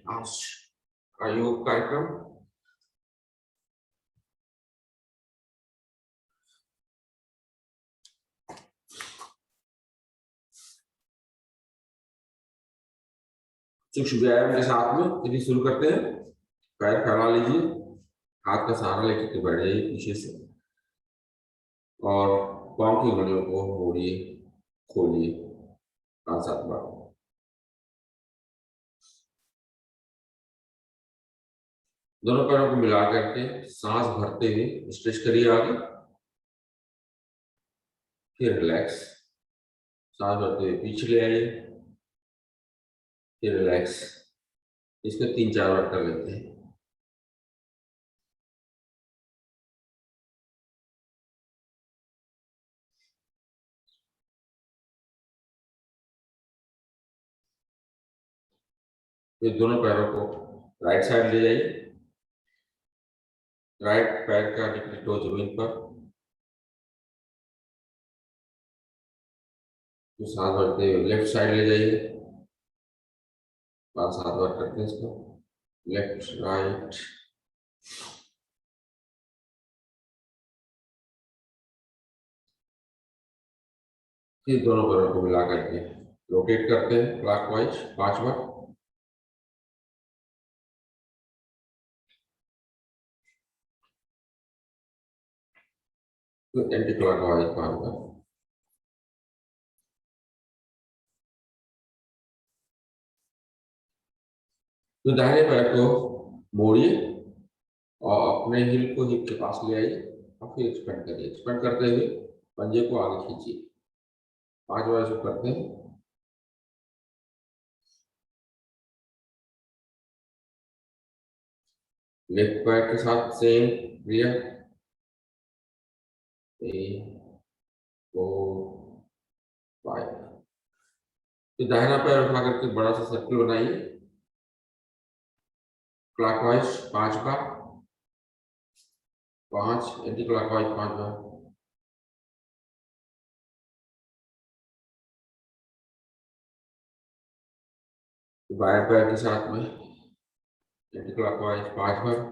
आज का योग कार्यक्रम। सूक्ष्म व्यायाम के साथ में यदि शुरू करते हैं, पैर फैला लीजिए, हाथ का सहारा लेकर के बैठ जाइए पीछे से और पांव की उंगलियों को मोड़िए, खोलिए 5-7 बार। दोनों पैरों को मिला करके सांस भरते हुए स्ट्रेच करिए आगे, फिर रिलैक्स, सांस भरते हुए पीछे ले आइए, फिर रिलैक्स। इसको 3-4 बार कर लेते हैं। फिर दोनों पैरों को राइट साइड ले जाइए, राइट पैर का टिकली टो जमीन पर, तो सांस भरते हुए लेफ्ट साइड ले जाइए, 5-7 बार करते हैं इसको, लेफ्ट राइट। फिर दोनों पैरों को मिला करके रोटेट करते हैं क्लॉकवाइज 5 बार। तो एंटी क्लॉकवाइज 5 बार। तो दाहिने पैर को मोड़िए और अपने हिल को हिप के पास ले आइए और फिर एक्सपेंड करिए। एक्सपेंड करते हुए पंजे को आगे खींचिए, 5 बार इसको करते हैं। लेफ्ट पैर के साथ सेम क्रिया, 3 4 5। तो दाहिना पैर उठा करके बड़ा सा सर्कल बनाइए क्लॉकवाइज 5 बार, 5 एंटी क्लॉकवाइज 5 बार। तो बाएं पैर के साथ में एंटी क्लॉकवाइज 5 बार,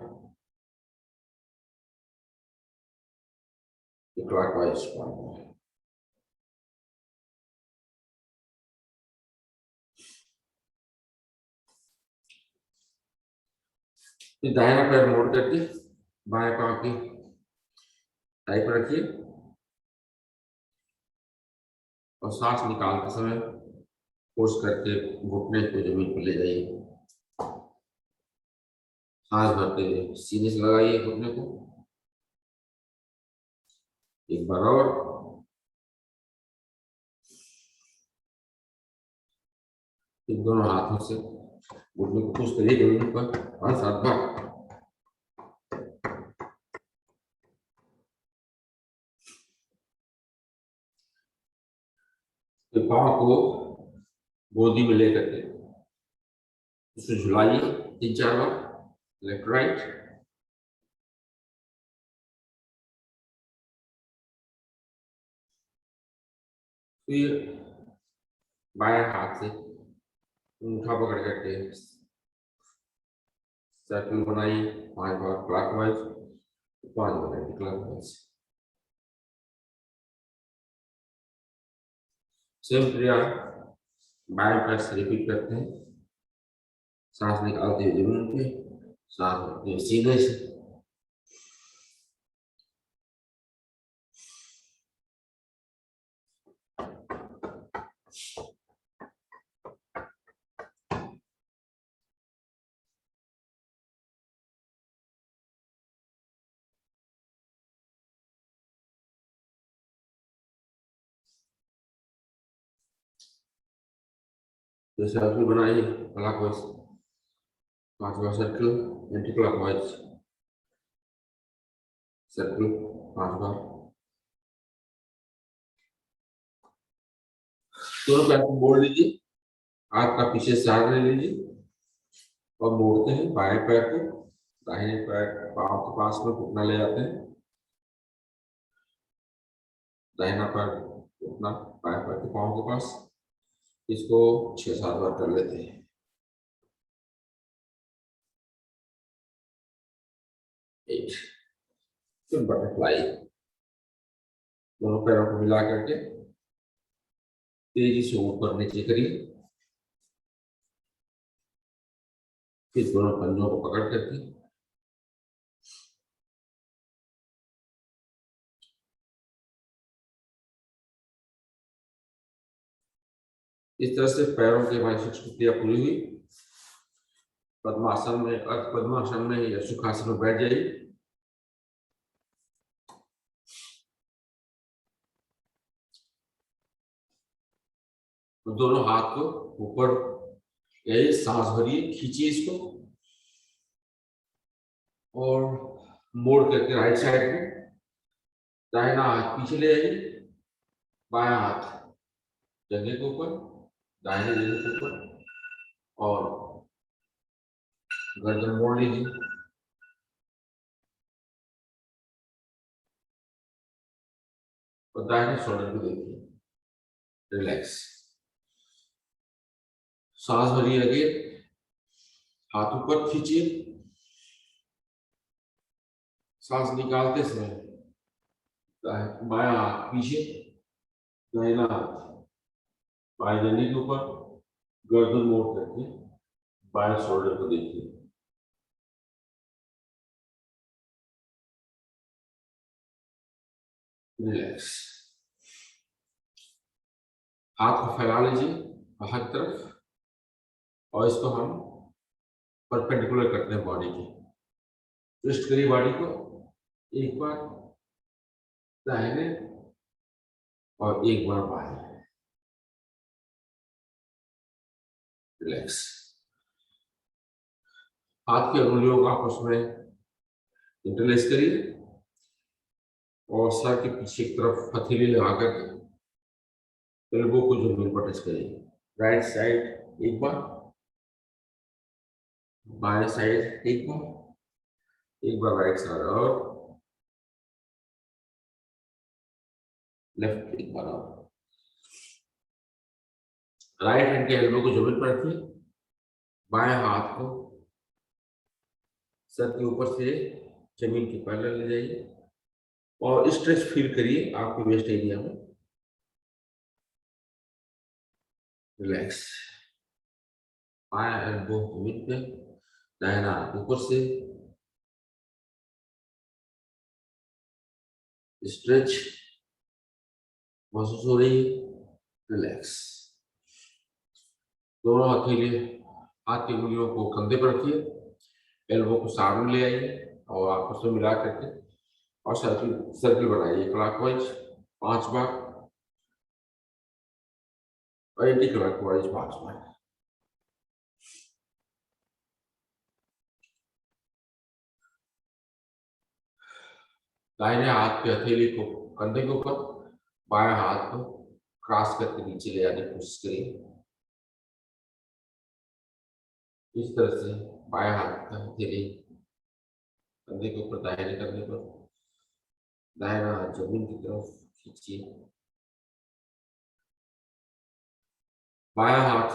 क्लॉकवाइज 5 बार। फिर दाहिना पैर मोड़ करके बाएं पांव की टाई पर रखिए और सांस निकालते समय फोर्स करके घुटने को जमीन पर ले जाइए। सांस भरते हुए सीने से लगाइए घुटने को, एक बार और। फिर दोनों हाथों से घुटने को पुश करिए जमीन पर 5-7 बार। फिर पांव को गोदी में लेकर के उसे झुलाइए 3-4 बार, लेफ्ट राइट। फिर बाएं हाथ से अंगूठा पकड़ करके सर्कल बनाइए 5 बार क्लॉकवाइज, 5 बार एंटी क्लॉकवाइज। सेम क्रिया बाएं पैर से रिपीट करते हैं, सांस निकालते हुए जमीन पे, सांस भरते हुए सीने से। जैसे सर्कल बनाइए क्लॉकवाइज 5 बार सर्कल, एंटी क्लॉकवाइज सर्कल 5 बार। दोनों पैर को मोड़ लीजिए, हाथ का पीछे सहारा ले लीजिए और मोड़ते हैं बाएं पैर को दाहिने पैर पांव के पास में, घुटना ले जाते हैं, दाहिना पैर घुटना बाएं पैर के पांव के पास। इसको 6-7 बार कर लेते हैं। 8। फिर बटरफ्लाई, दोनों पैरों को मिला करके तेजी से ऊपर नीचे करिए। फिर दोनों पंजों को पकड़ करके इस तरह से पैरों की हमारी 6 क्रिया पूरी हुई। पद्मासन में, अर्ध पद्मासन में या सुखासन में बैठ जाइए। तो दोनों हाथ को ऊपर, यही सांस भरिए, खींचिए इसको और मोड़ करके राइट साइड में, दाहिना हाथ पीछे ले आइए, बायां हाथ जंघे के ऊपर, दाहिने जंघे के ऊपर और गर्दन मोड़ लीजिए। और दाहिने शोल्डर को देखिए, रिलैक्स, सांस भरिए, लगे हाथ ऊपर खींचिए, सांस निकालते समय बायां हाथ पीछे, दाहिना हाथ बाएं जंघे के ऊपर, गर्दन मोड़ करके बाएं शोल्डर को देखिए, रिलैक्स। हाथ को फैला लीजिए बाहर की तरफ और इसको हम परपेंडिकुलर करते हैं बॉडी की। ट्विस्ट करिए बॉडी को, एक बार दाहिने और एक बार बाएं, रिलैक्स। हाथ की अंगुलियों को आपस में इंटरलेस करिए और सर के पीछे की तरफ हथेली लगा करके एल्बो को जमीन पर टच करिए। राइट साइड एक बार, बाएं साइड एक बार राइट साइड और लेफ्ट एक बार और। राइट हैंड के एल्बो को जमीन पर रखिए, बाएं हाथ को सर के ऊपर से जमीन के पैरेलल ले जाइए और स्ट्रेच फील करिए आपके वेस्ट एरिया में, रिलैक्स। बाएं एल्बो जमीन पे, दाहिना हाथ ऊपर से, स्ट्रेच महसूस हो रही है, रिलैक्स। दोनों हथेली हाथ की उंगलियों को कंधे पर रखिए, एल्बो को सामने ले आइए और आपस में मिला करके और सर्किल सर्किल बनाइए क्लॉकवाइज 5 बार और एंटी क्लॉकवाइज 5 बार। दाहिने हाथ की हथेली को कंधे के ऊपर, बाएं हाथ को क्रॉस करके नीचे ले आने की कोशिश करिए। इस तरह से बाएं हाथ का हथेली कंधे के ऊपर, दाहिने कंधे पर, दाहिना हाथ जमीन की तरफ खींचिए, बायां हाथ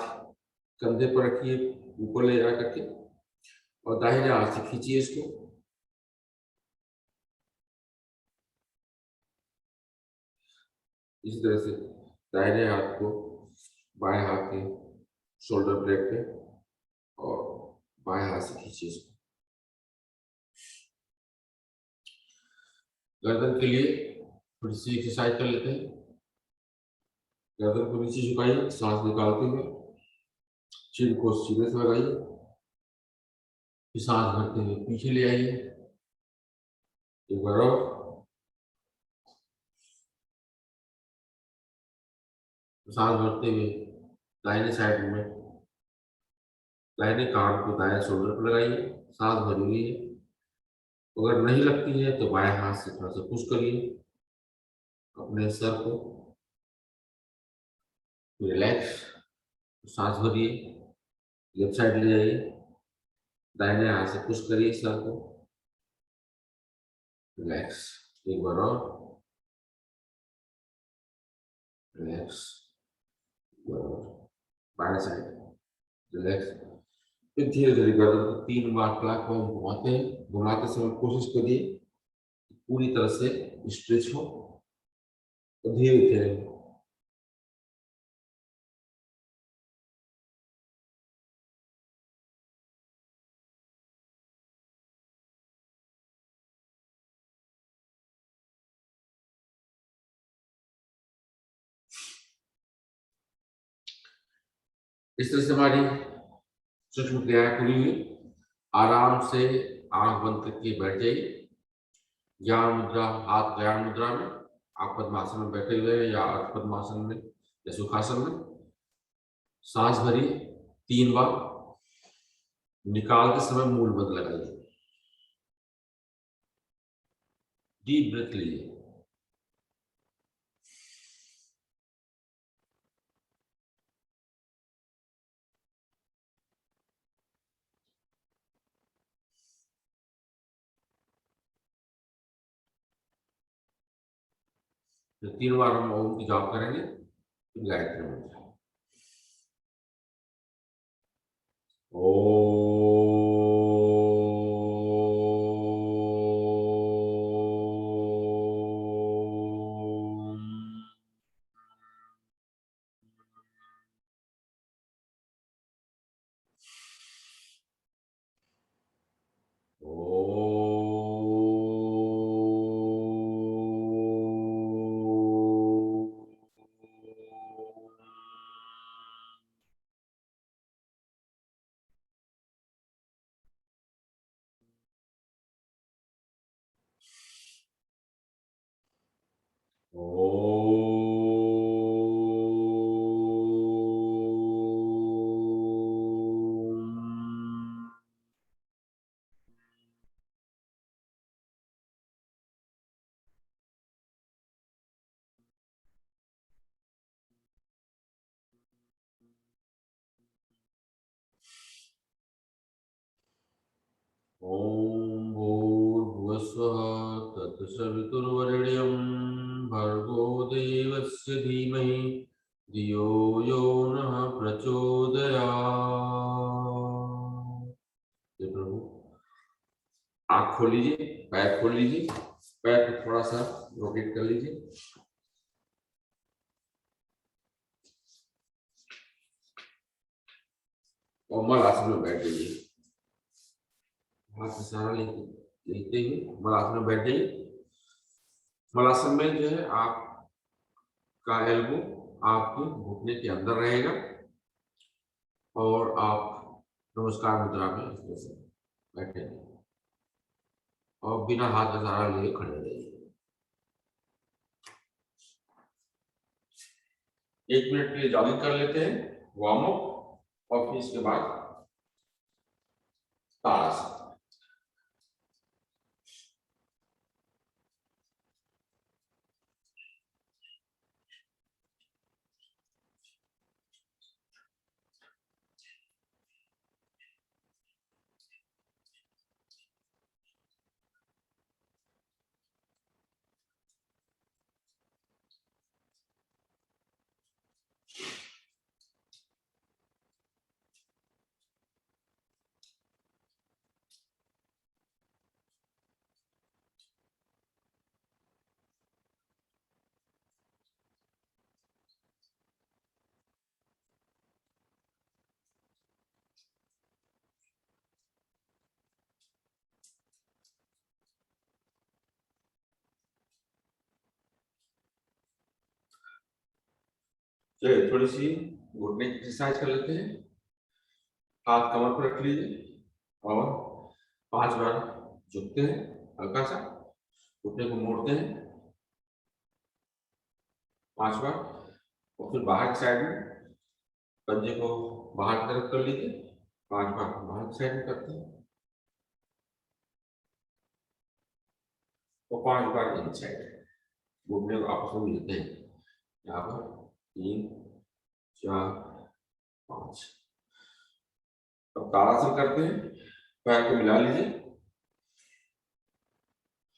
कंधे पर रखिए ऊपर ले जा करके और दाहिने हाथ से खींचिए इसको, इसी तरह से दाहिने हाथ को बाएं हाथ के शोल्डर ब्लेड पे और बाएं हाथ से खींचिए इसको। गर्दन के लिए थोड़ी सी एक्सरसाइज कर लेते हैं। गर्दन को नीचे झुकाइए, सांस निकालते हुए चिन को सीधे से लगाइए, फिर सांस भरते हुए पीछे ले आइए, एक बार और, सांस भरते हुए दाहिने साइड में दाहिने कान को दाएं शोल्डर पर लगाइए, सांस भरी हुई है। अगर नहीं लगती है तो बाएं हाथ से थोड़ा सा पुश करिए अपने सर को, रिलैक्स, सांस भरिए, लेफ्ट साइड ले जाइए, दाहिने हाथ से पुश करिए सर को, रिलैक्स, एक बार और, रिलैक्स, बाएं साइड, रिलैक्स। फिर धीरे धीरे गर्दन को 3 बार क्लॉकवाइज घुमाते हैं। घुमाते समय कोशिश करिए पूरी तरह से स्ट्रेच हो तो धीरे धीरे। इस तरह से हमारी सूक्ष्म क्रियाएं पूरी हुई। आराम से आंख बंद करके बैठ जाइए। ज्ञान मुद्रा, हाथ ज्ञान मुद्रा में आप पद्मासन में बैठे हुए हैं या अर्ध पद्मासन में या सुखासन में। सांस भरिए 3 बार, निकालते समय मूल बंद लगाइए। डीप ब्रेथ लीजिए। तो 3 बार हम ओम की जाप करेंगे। फिर गायत्री मंत्र ओम भूर्भुवस्वः तत्सवितुर्वरेण्यं भर्गो देवस्य धीमहि धियो यो नः प्रचोदयात्। प्रभु आँख खोल लीजिए, पैर खोल लीजिए, पैर को थोड़ा सा रोटेट कर लीजिए और मल आसन में बैठ जाइए। हाथ से सहारा लेते हुए मलासन में बैठ जाइए। मलासन में जो है आपका एल्बो आपके घुटने के अंदर रहेगा और आप नमस्कार मुद्रा में इस तरह से बैठेंगे और बिना हाथ का सहारा लिए खड़े रहिए। 1 मिनट के लिए जॉगिंग कर लेते हैं, वार्म अप, और फिर इसके बाद ताड़ासन। चलिए थोड़ी सी घुटने की एक्सरसाइज कर लेते हैं। हाथ कमर पर रख लीजिए और 5 बार झुकते हैं, हल्का सा घुटने को मोड़ते हैं 5 बार, और फिर बाहर की साइड में पंजे को बाहर की तरफ कर लीजिए, 5 बार बाहर की साइड में करते हैं और 5 बार इन साइड। घुटने को आपस में मिलते हैं यहाँ पर 3 4 5। अब ताड़ासन करते हैं। पैर को मिला लीजिए,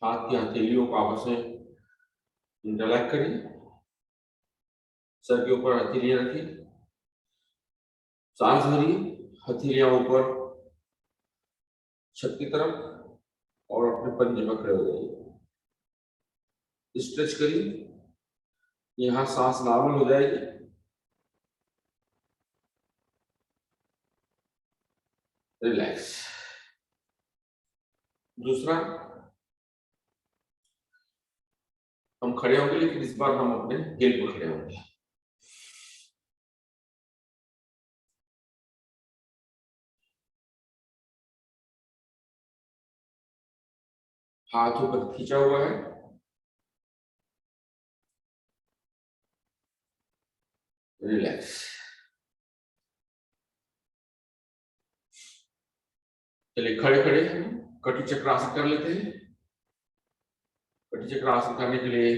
हाथ की हथेलियों को आपस में इंटरलॉक करिए, सर के ऊपर हथेलियां रखिए, सांस भरिए, हथेलियां ऊपर छत की तरफ और अपने पंजे पर खड़े हो जाइए। स्ट्रेच करिए, यहाँ सांस नॉर्मल हो जाएगी। रिलैक्स। दूसरा, हम खड़े होंगे लेकिन इस बार हम अपने हिल पर खड़े होंगे। हाथ ऊपर खींचा हुआ है, रिलैक्स। चलिए खड़े खड़े कटी चक्रासन कर लेते हैं। कटी चक्रासन करने के लिए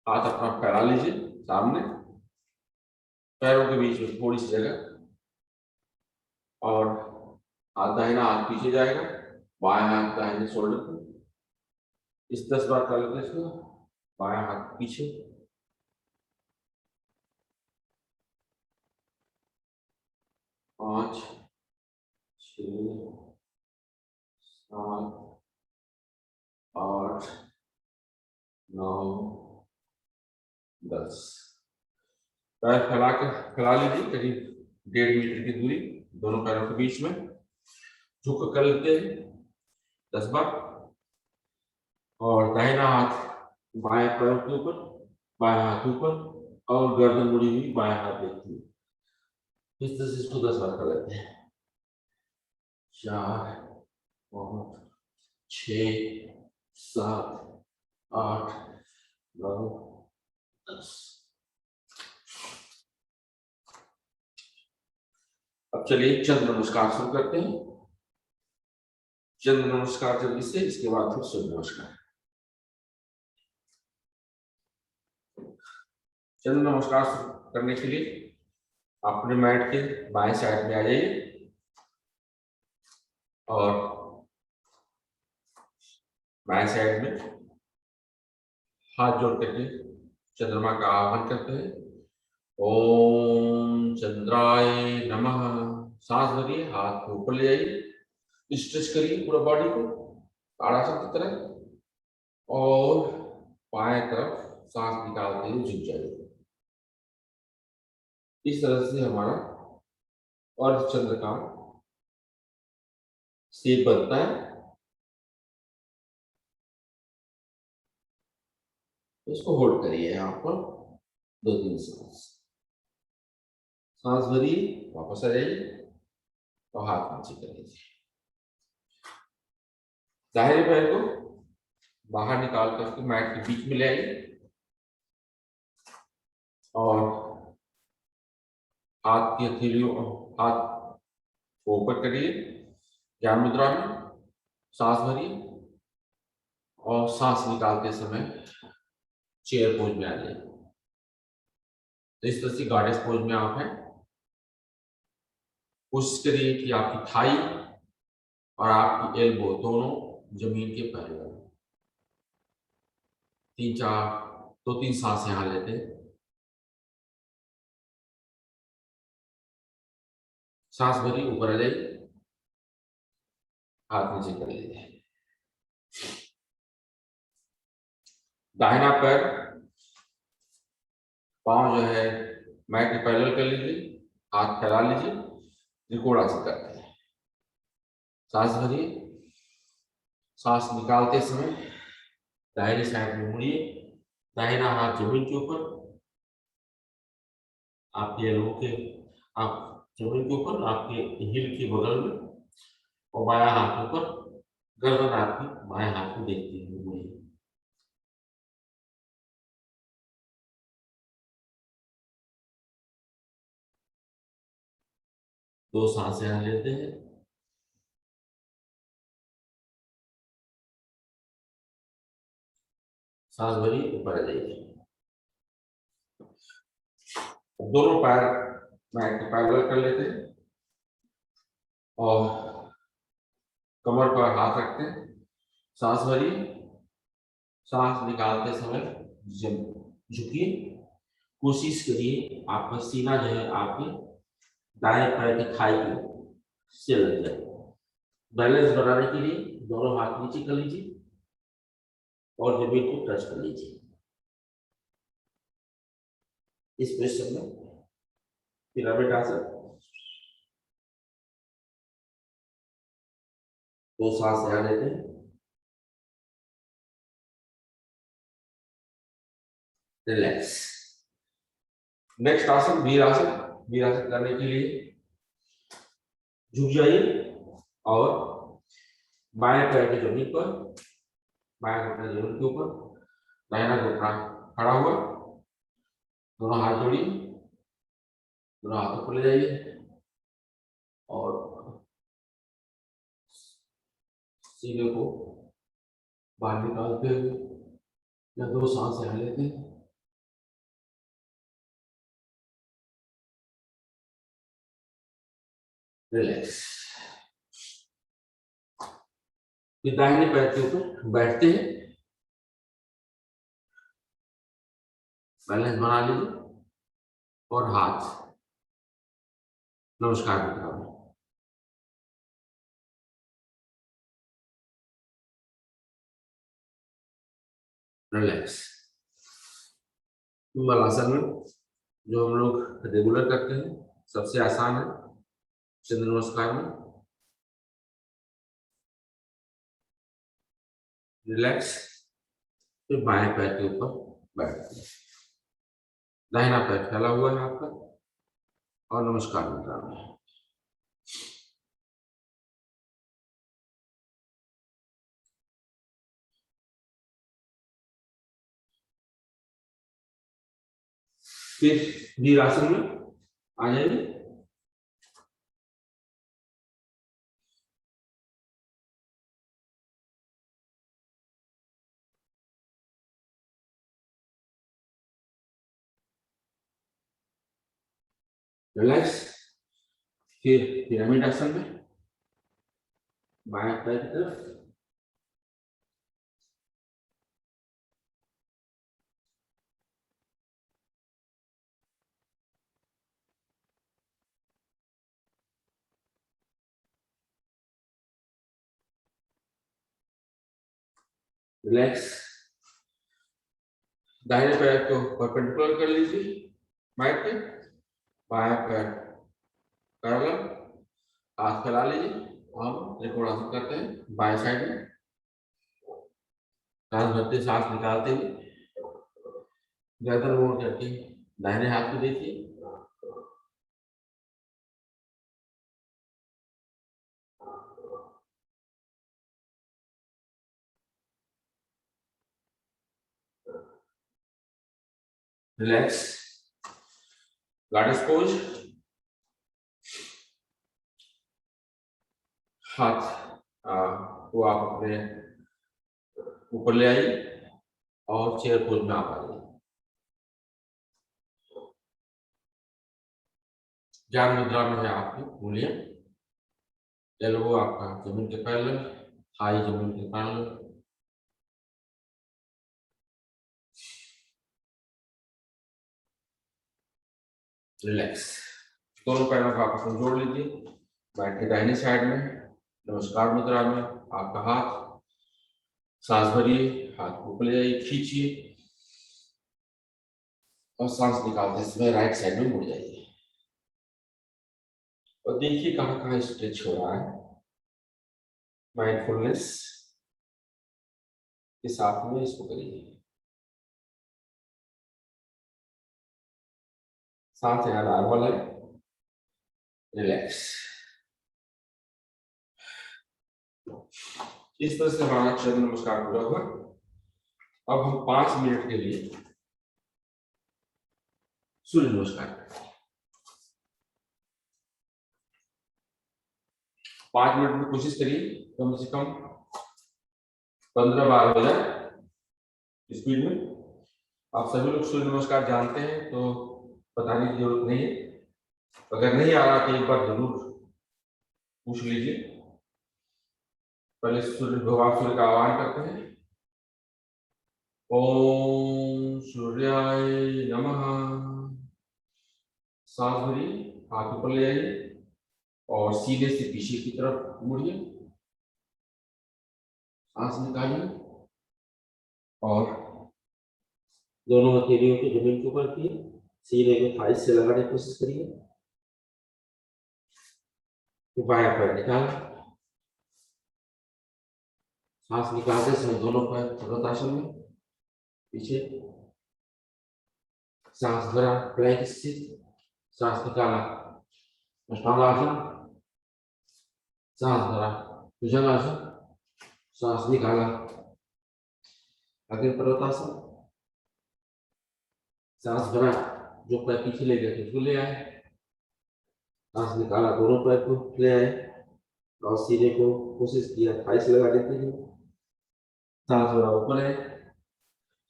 हाथ अपना फैला लीजिए सामने, पैरों के बीच में थोड़ी सी जगह, और हाथ दाहिना हाथ पीछे जाएगा, बाएं हाथ दाहिने शोल्डर पर। इस 10 बार कर लेते हैं इसको। बायां हाथ पीछे, 5, 6, 7, 8, 9, 10। पैर फैला लीजिए, करीब 1.5 मीटर की दूरी दोनों पैरों के बीच में। झुक कर लेते हैं 10 बार, और दाहिना हाथ बाएं पैर के ऊपर, बाएं हाथ ऊपर, और गर्दन मुड़ी हुई, बाएं हाथ देखती है। इस तरह से इसको 10 बार कर लेते हैं। 4, 5, 6, 7, 8, 9, 10। अब चलिए चंद्र नमस्कार शुरू करते हैं। चंद्र नमस्कार जल्दी से, इसके बाद फिर सूर्य नमस्कार। चंद्र नमस्कार करने के लिए अपने मैट के बाएं साइड में आ जाइए, और बाएं साइड में हाथ जोड़ करके चंद्रमा का आह्वान करते हैं। ओम चंद्राय नमः। सांस भरिए, हाथ को ऊपर ले जाइए, स्ट्रेच करिए पूरा बॉडी को ताड़ासन की तरह, और बाएं तरफ सांस निकालते हुए झुक जाइए। इस तरह से हमारा अर्धचंद्र का शेप बनता है। इसको होल्ड करिए यहाँ पर 2-3 सांस। सांस भरिए, वापस आ जाइए, और हाथ नीचे कर लीजिए। दाहिने पैर को बाहर निकाल कर उसको मैट के बीच में ले आइए, और हाथ की हथेलियों, हाथ को ऊपर करिए ज्ञान मुद्रा में। सांस भरिए, और सांस निकालते समय चेयर पोज में आ जाइए। तो इस तरह से गॉडेस पोज में आप हैं। कोशिश करिए कि आपकी थाई और आपकी एल्बो दोनों जमीन के पैरेलल। 2-3 सांस यहां लेते हैं। सांस भरी, ऊपर आ जाइए, हाथ नीचे कर लीजिए। दाहिना पैर, पांव जो है मैट के पैरेलल कर लीजिए, हाथ फैला लीजिए, त्रिकोणासन करते हैं। सांस भरिए, सांस निकालते समय दाहिने साइड में मुड़िए, दाहिना हाथ जमीन के ऊपर, आपके एल्बो के, आप जमीन के ऊपर, आपके हिल के बगल में, और बायां हाथ ऊपर, गर्दन आपकी बाएं हाथ को देखती हुई मुड़िए। दो सांसें यहां लेते हैं। सांस भरी, ऊपर आ जाइए। दोनों पैर मैट के पैरेलल कर लेते हैं, और कमर पर हाथ रखते हैं। सांस भरिए, सांस निकालते समय झुकिए। कोशिश करिए आपका सीना जो है आपके दाएं पैर की थाई से लग जाए। बैलेंस बनाने के लिए दोनों हाथ नीचे कर लीजिए और जमीन को टच कर लीजिए इस पोजीशन में। पिरामिड आसन। 2 सांस यहाँ लेते हैं, रिलैक्स। नेक्स्ट आसन वीर आसन। वीर आसन करने के लिए झुक जाइए और बाएं पैर की जमीन पर, बाएं घुटना जमीन के ऊपर, दाहिना घुटना खड़ा हुआ, दोनों हाथ जोड़िए, दोनों हाथों को ले जाइए और सीने को बाहर निकालते हुए या 2 सांस यहाँ लेते हैं, रिलैक्स। फिर दाहिने पैर के ऊपर बैठते हैं, बैलेंस बना लीजिए और हाथ नमस्कार मुद्रा में, रिलैक्स। आसन में जो हम लोग रेगुलर करते हैं, सबसे आसान है चंद्र नमस्कार में। रिलैक्स। फिर बाएं पैर के ऊपर बैठते हैं, दाहिना पैर फैला हुआ है आपका और नमस्कार मुद्रा में। फिर वीर आसन में आ जाइए, रिलैक्स। फिर पिरामिड आसन में बाएं पैर की तरफ, रिलैक्स। दाहिने पैर को परपेंडिकुलर कर लीजिए मैट पे, बाएं पैर पैरेलल, हाथ फैला लीजिए। हम त्रिकोणासन करते हैं बाएं साइड में, सांस भरते सांस निकालते हुए गर्दन मोड़ करके दाहिने हाथ को देखिए, रिलैक्स। Goddess pose. हाथ को आप अपने ऊपर ले आइए और चेयर पोज में आप आइए। ज्ञान मुद्रा में है आपकी उंगलियां, एल्बो आपका जमीन के पैरेलल, थाई जमीन के पैरेलल, रिलैक्स। दोनों पैरों को आपस में जोड़ लीजिए, बैठ के दाहिनी साइड में नमस्कार मुद्रा में आपका हाथ, सांस भरिए, हाथ को ऊपर ले जाइए, खींचिए और सांस निकालते समय राइट साइड में मुड़ जाइए और देखिए कहाँ कहाँ स्ट्रेच हो रहा है। माइंडफुलनेस के साथ में इसको करिए। सांस यहाँ नॉर्मल है, रिलैक्स। इस तरह से हमारा चंद्र नमस्कार पूरा हुआ। अब हम 5 मिनट के लिए सूर्य नमस्कार, 5 मिनट में कोशिश करिए कम से कम 15 बार हो जाए स्पीड में। आप सभी लोग सूर्य नमस्कार जानते हैं तो बताने की जरूरत नहीं है, अगर नहीं आ रहा तो एक बार जरूर पूछ लीजिए। पहले सूर्य भगवान सूर्य का आह्वान करते हैं। ओम सूर्याय नमः। सांस भरिए, हाथ ऊपर ले आइए और सीने से पीछे की तरफ मुड़िए, सांस निकालिए और दोनों हथेलियों को जमीन के ऊपर किए, सीने को थाई से लगाने की कोशिश करिए। बायां पैर निकाला, सांस निकालते समय दोनों पैर पर्वतासन में पीछे, सांस भरा प्लैंक स्थित, सांस निकाला अष्टांगासन, सांस भरा भुजंगासन, सांस निकाला अग्नि पर्वतासन, सांस भरा जो पैर पीछे ले गए थे उसको ले आए, सांस निकाला दोनों पैर को ले आए और सीने को कोशिश किया थाई से लगाने के लिए, सांस भरा ऊपर है,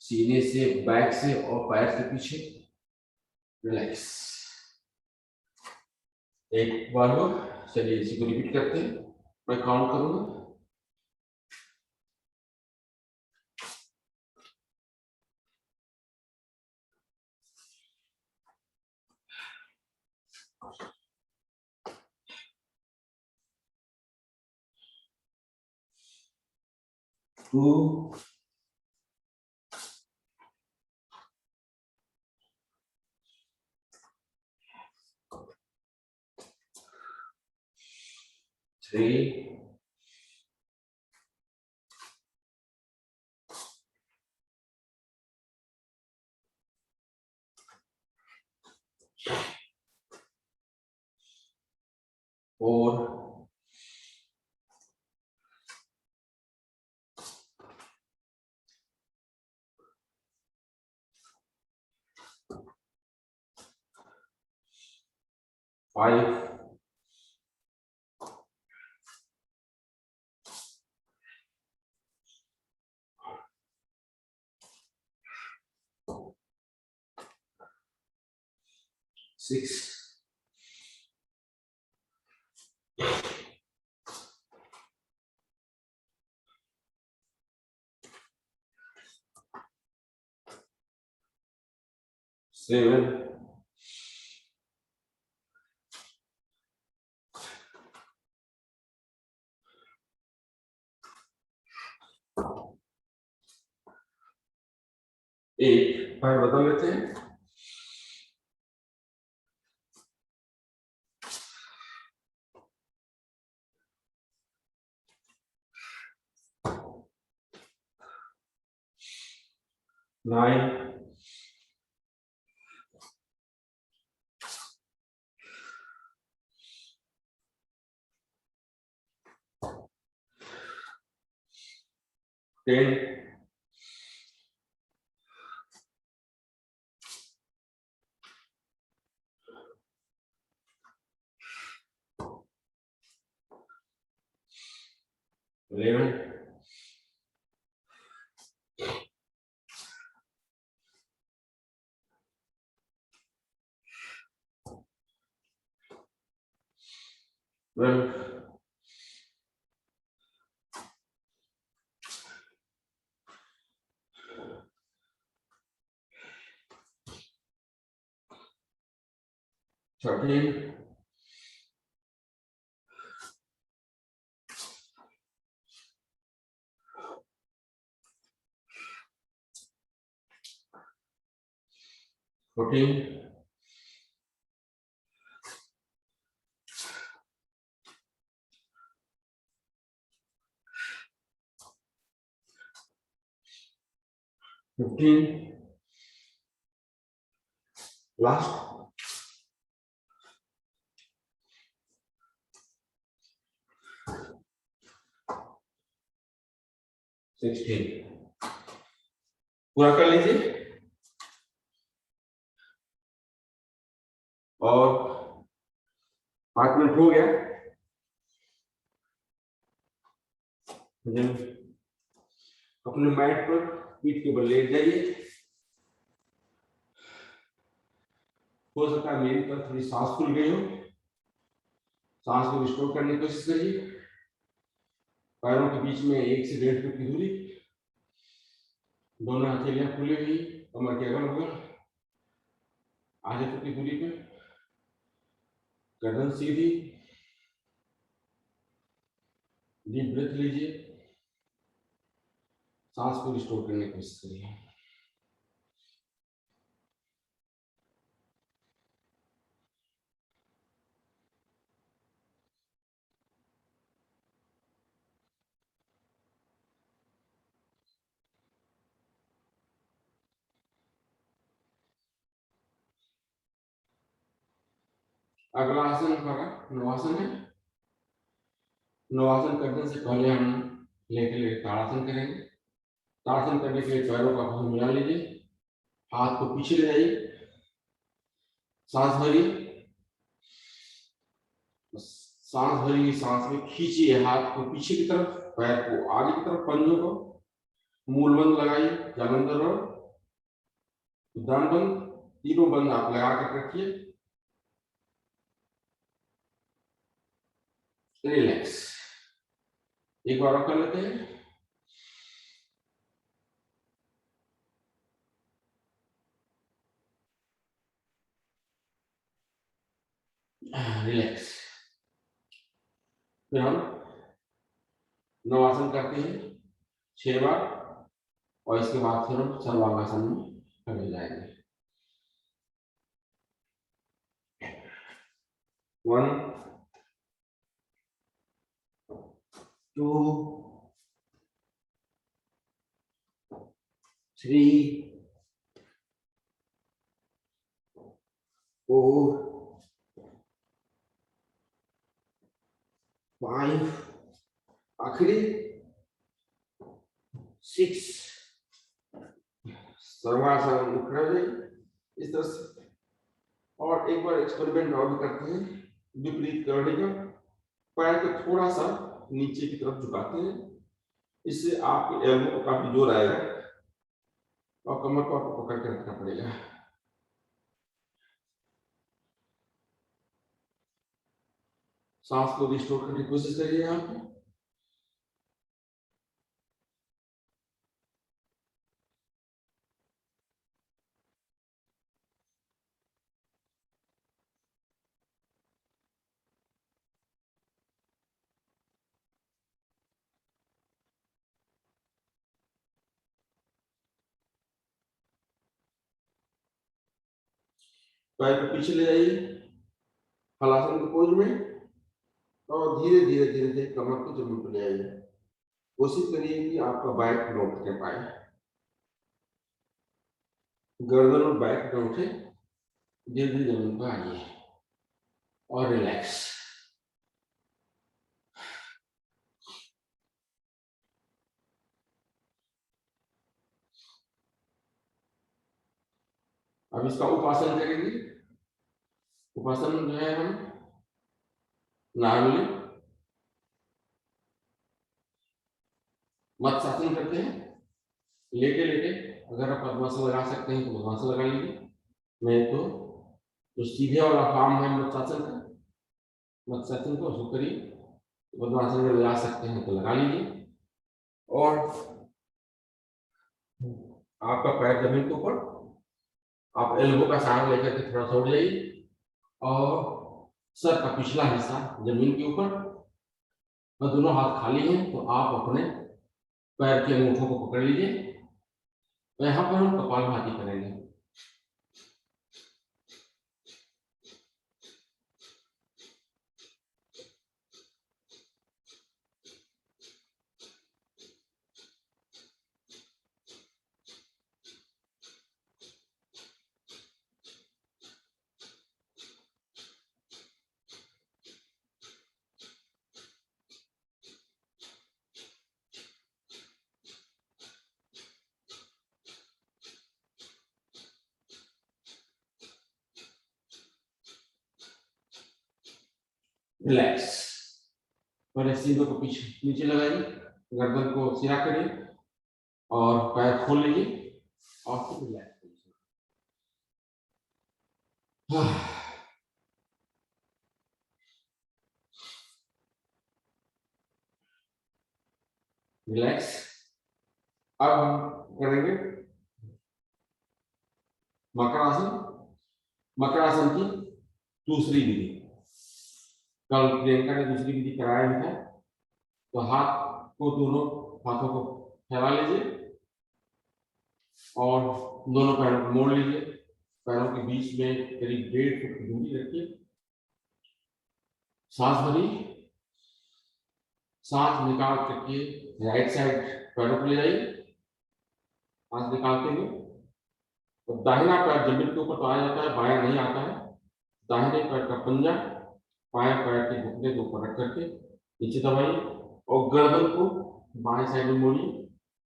सीने से बैक से और पैर के पीछे रिलैक्स। एक बार हो, चलिए इसी को रिपीट करते हैं, मैं काउंट करूंगा। टू, 3, 4, 5, 6, 7, 8, पैर बदल लेते हैं, 9, 10, 11, 12, 13, 14, 15, last 16, पूरा कर लीजिए और 5 मिनट हो गया। अपने मैट पर पीठ के बल लेट जाइए, हो सकता है मेरी तरफ थोड़ी सांस खुल गई हो, सांस को रिस्टोर करने की कोशिश करिए, पैरों के बीच में 1 से 1.5 फुट की दूरी, दोनों हथेलियां खुली हुई कमर के अगल बगल, आधे फुट की दूरी पे, गर्दन सीधी, डीप ब्रेथ लीजिए, सांस को रिस्टोर करने की कोशिश करिए। अगला आसन हमारा नवासन है। नवासन करने से पहले हम लेटे लेटे ताड़ासन करेंगे। ताड़ासन करने के लिए पैरों का आपस में मिला लीजिए, हाथ को पीछे ले जाइए, सांस भरिए, सांस भरिए, सांस में खींचिए हाथ को पीछे की तरफ, पैर को आगे की तरफ, पंजों को मूल बंद लगाइए, जालंधर और उद्यान बंद, तीनों बंद आप लगा कर रखिए। रिलैक्स, एक बार और कर लेते हैं। रिलैक्स। फिर हम नवासन करते हैं 6 बार और इसके बाद फिर हम सर्वांगासन में चले जाएंगे। 1 2 3 4 5 आखिरी 6। सर्वासन उठ रहे इस तरह से। और एक बार एक्सपेरिमेंट और भी करते हैं विपरीत करने का। पैर को थोड़ा सा नीचे की तरफ झुकाते हैं, इससे आपके एल्बो को काफी जोर आएगा और कमर को आपको पकड़ के रखना पड़ेगा। सांस को रिस्टोर करने की कोशिश करिए आप। पैर को पीछे ले जाइए हलासन की पोज में और धीरे धीरे धीरे धीरे कमर को जमीन पर ले आइए। कोशिश करिए कि आपका बैक न उठने पाए, गर्दन और बैक न उठे, धीरे धीरे जमीन पर आइए और रिलैक्स। अब इसका उपासन करेंगे। उपासन जो है हम नॉर्मली मत्स्यासन करते हैं लेटे लेटे। अगर आप पद्मासन लगा सकते हैं तो पद्मासन लगा लीजिए, नहीं तो जो सीधे वाला फॉर्म है मत्स्यासन का, मत्स्यासन को उसको करिए। पद्मासन में लगा सकते हैं तो लगा लीजिए और आपका पैर जमीन के ऊपर, आप एल्बो का सहारा लेकर के थोड़ा सा उठ जाइए और सर का पिछला हिस्सा जमीन के ऊपर और दोनों हाथ खाली हैं तो आप अपने पैर के अंगूठों को पकड़ लीजिए। तो यहाँ पर हम कपालभाति करेंगे। रिलैक्स। पहले सीधों को पीछे नीचे लगाइए, गर्दन को सीधा करिए और पैर खोल लीजिए और फिर रिलैक्स करिए। रिलैक्स। अब हम करेंगे मकरासन। मकरासन की दूसरी विधि, कल प्रियंका ने दूसरी विधि कराया भी था। तो हाथ को, दोनों हाथों को फैला लीजिए और दोनों पैरों को मोड़ लीजिए। पैरों के बीच में करीब 1.5 फुट की दूरी रखिए। सांस भरी, सांस निकाल करके राइट साइड पैरों को ले जाइए सांस निकालते हुए। तो दाहिना पैर जमीन के ऊपर तो आ जाता है, बायां नहीं आता है। दाहिने पैर का पंजा बाएं पैर के घुटने के ऊपर रख करके नीचे दबाइए और गर्दन को बाएं साइड में मोड़िए।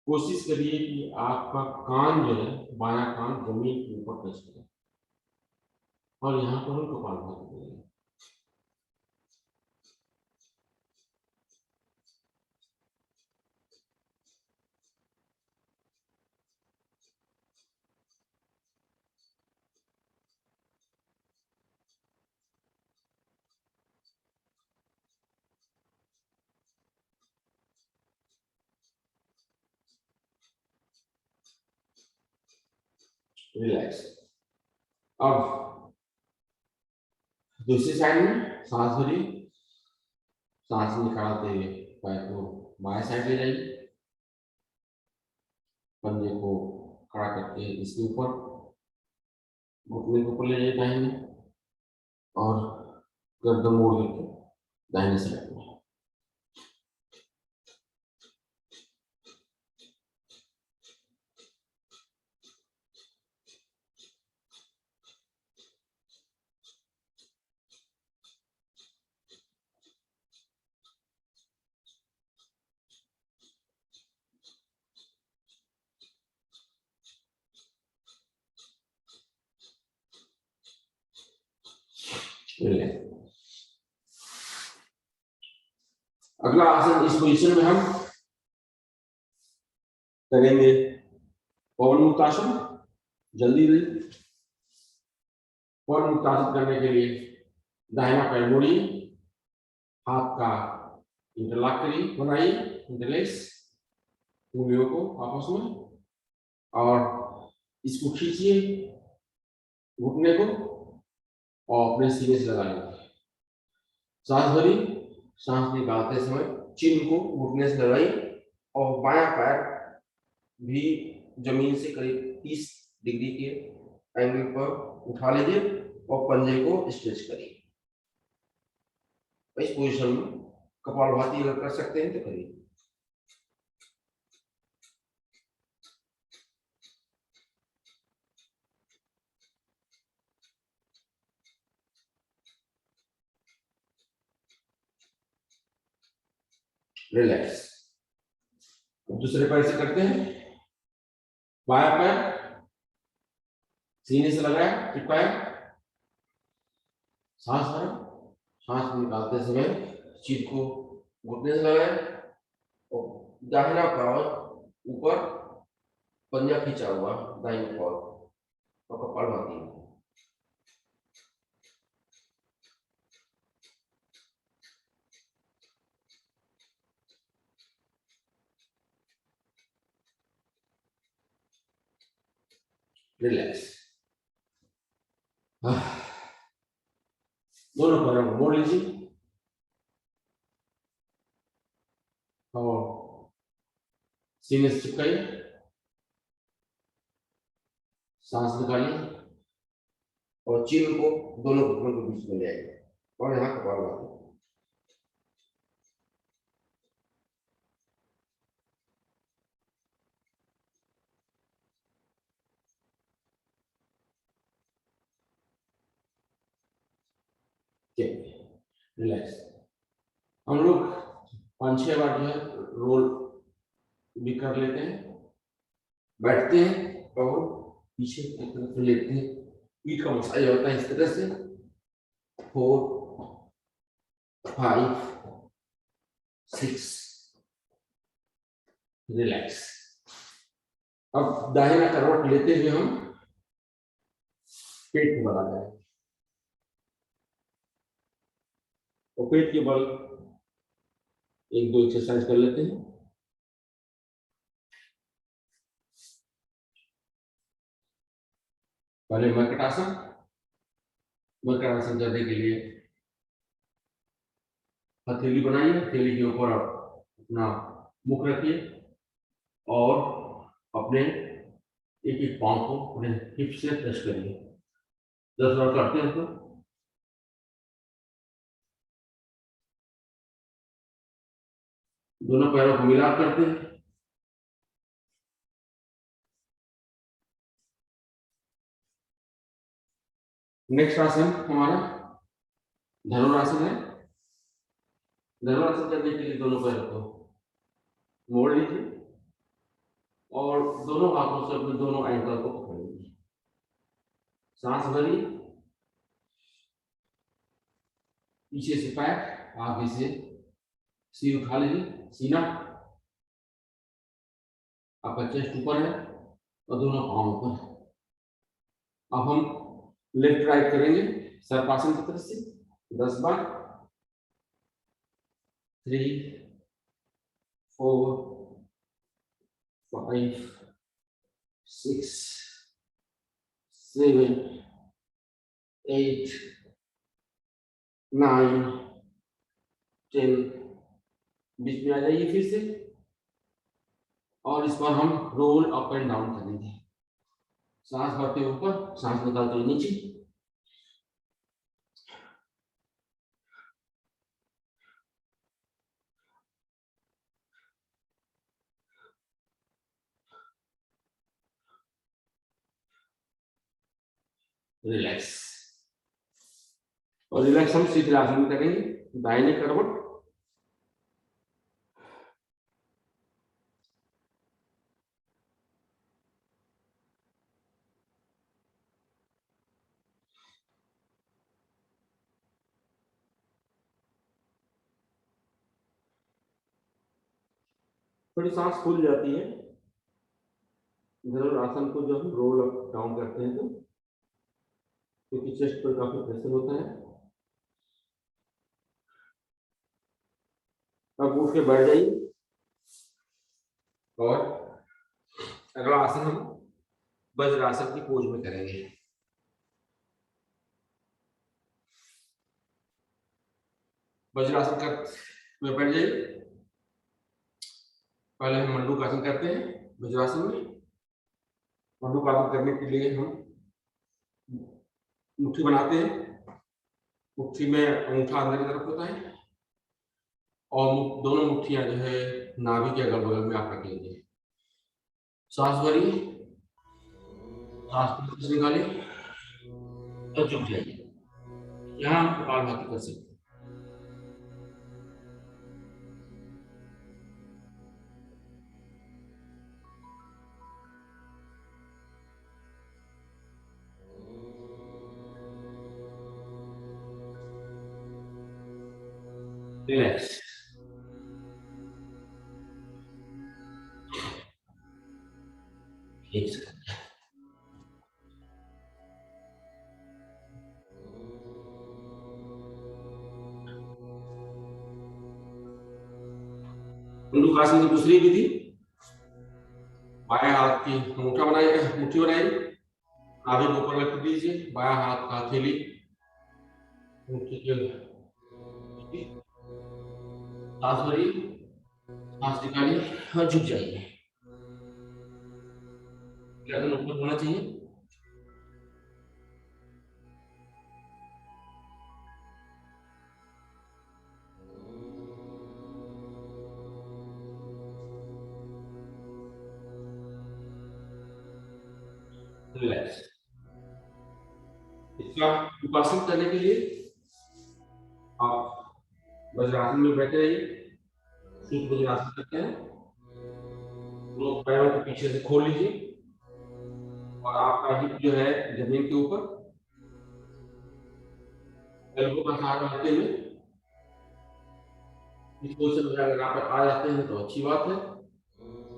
कोशिश करिए कि आपका कान जो है, बायां कान जमीन के ऊपर टच करे और यहाँ पर हम कपालभाति करेंगे। रिलैक्स। अब दूसरी साइड में सांस भरिए, सांस निकालते हुए पैर को बाएं साइड ले जाइए। पंजे को खड़ा करके इसके ऊपर घुटने के ऊपर ले जाइए दाहिने और गर्दन मोड़ करके दाहिने साइड में। अगला आसन, इस पोजीशन में हम करेंगे पवन मुक्त आसन। जल्दी जल्दी पवन मुक्त आसन करने के लिए दाहिना पैर मोड़िए, हाथ का इंटरलॉक करिए, बनाइए इंटरलेस उंगलियों को आपस में और इसको खींचिए घुटने को और अपने सीने से लगा लीजिए। सांस भरी, सांस निकालते समय चिन को घुटने से लगाइए और बायां पैर भी जमीन से करीब 30 डिग्री के एंगल पर उठा लीजिए और पंजे को स्ट्रेच करिए। इस पोजीशन में कपालभाति अगर कर सकते हैं तो करिए। रिलैक्स। दूसरे पैर से करते हैं। बायां पैर सीने से लगाया, चिपकाया, सांस भरा, सांस निकालते समय चीर को घुटने से लगाया और दाहिना पैर ऊपर पंजा खींचा हुआ दाहिने पैर और कपालभाति। रिलैक्स। दोनों पैरों को मोड़ लीजिए और सीने से चिपकाइए, सांस निकालिए और चिन को दोनों घुटनों के बीच में ले आइए और यहाँ कपालभाति। रिलैक्स। हम लोग 5-6 बार जो है रोल भी कर लेते हैं। बैठते हैं और पीछे की तरफ लेते हैं, पीठ का मसाज होता है इस तरह से। 4 5 6 रिलैक्स। अब दाहिना करवट लेते हुए हम पेट को बढ़ाते हैं और पेट के बल 1-2 एक्सरसाइज कर लेते हैं। पहले मरकट आसन। मरकट आसन करने के लिए हथेली बनाइए, हथेली के ऊपर अपना मुख रखिए और अपने एक एक पाँव को अपने हिप से टच करिए। 10 बार करते हैं तो दोनों पैरों को मिला करते हैं। नेक्स्ट आसन हमारा धनुरासन है। धनुरासन करने के लिए दोनों पैरों को मोड़ लीजिए और दोनों हाथों से अपने दोनों एंकल को पकड़ लीजिए। सांस भरिए, पीछे से पैर, आगे से सिर उठा लीजिए, सीना, आपका चेस्ट ऊपर है और दोनों पाँव ऊपर। अब हम लेफ्ट राइट करेंगे सर्पासन की तरफ से 10 बार। 3 4 5 6 7 8 9 10। बीच में आ जाइए फिर से और इस बार हम रोल अप एंड डाउन करेंगे। सांस भरते हुए ऊपर, सांस निकालते हुए नीचे। रिलैक्स। और रिलैक्स हम सीधे आसन करेंगे, दाहिने करवट। थोड़ी सांस फूल जाती है धनुरासन को जब हम रोल अप डाउन करते हैं तो, क्योंकि चेस्ट पर काफी प्रेशर होता है। अब उठ के बैठ जाइए और अगला आसन हम वज्रासन की पोज में करेंगे। वज्रासन कर में बैठ जाइए। पहले हम मंडूकासन करते हैं। वज्रासन में मंडूकासन करने के लिए हम मुट्ठी बनाते हैं। मुट्ठी में अंगूठा अंदर की तरफ होता है और दोनों मुट्ठियां जो है नाभि के अगल बगल में आप रख लीजिए। सांस भरिए, सांस निकालिए और झुक जाइए। यहाँ हम कपालभाति कर सकते हैं। रिलैक्स। एक सेकंड। मंडूकासन की दूसरी विधि, बाएं हाथ की अंगूठा बनाइए, मुट्ठी बनाइए, नाभि को ऊपर रख दीजिए, बायां हाथ का हथेली मुट्ठी के सांस भरिए, सांस निकालिए और झुक जाइए। गर्दन ऊपर होना चाहिए। रिलैक्स। इसका उपासन करने के लिए आप वज्रासन में बैठे रहिए। सूत्र वज्रासन करते हैं। दोनों पैरों को पीछे से खोल लीजिए और आपका हिप जो है जमीन के ऊपर, एल्बो का सहारा लेते हुए इस पोजीशन में अगर आप आ जाते हैं तो अच्छी बात है।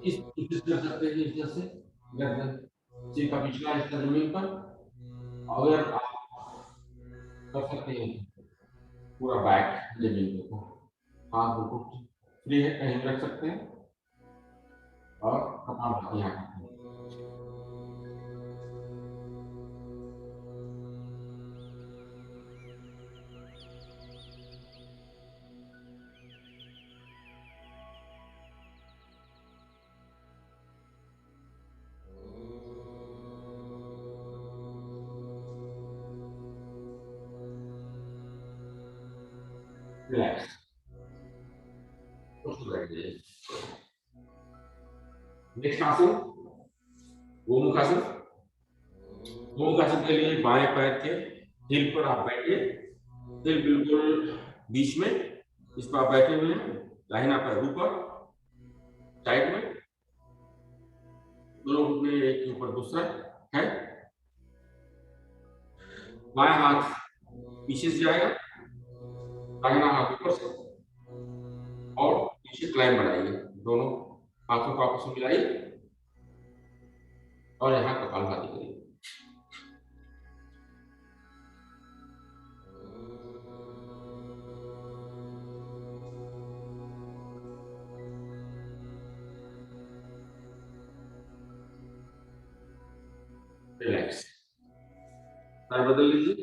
इस कोशिश कर सकते हैं इस तरह से गर्दन सिर का पिछला हिस्सा जमीन पर, अगर आप कर सकते हैं पूरा बैक जमीन के ऊपर, हाथ बिल्कुल फ्री है, कहीं रख सकते हैं और कपालभाति यहाँ करते हैं। रिलैक्स, कुछ बैठ जाइए। नेक्स्ट आसन गोमुखासन। गोमुखासन के लिए बाएं पैर के हिल पर आप बैठिए, हिल बिल्कुल बीच में, इस पर आप बैठे हुए हैं, दाहिना पैर ऊपर साइड में, दोनों घुटने एक के ऊपर दूसरा है, बाएं हाथ पीछे से जाएगा, दाहिना हाथ ऊपर से, और पीछे क्लाइंब बनाइए, दोनों हाथों को आपस में मिलाइए और यहाँ कपालभाति करिए। रिलैक्स, पैर बदल लीजिए,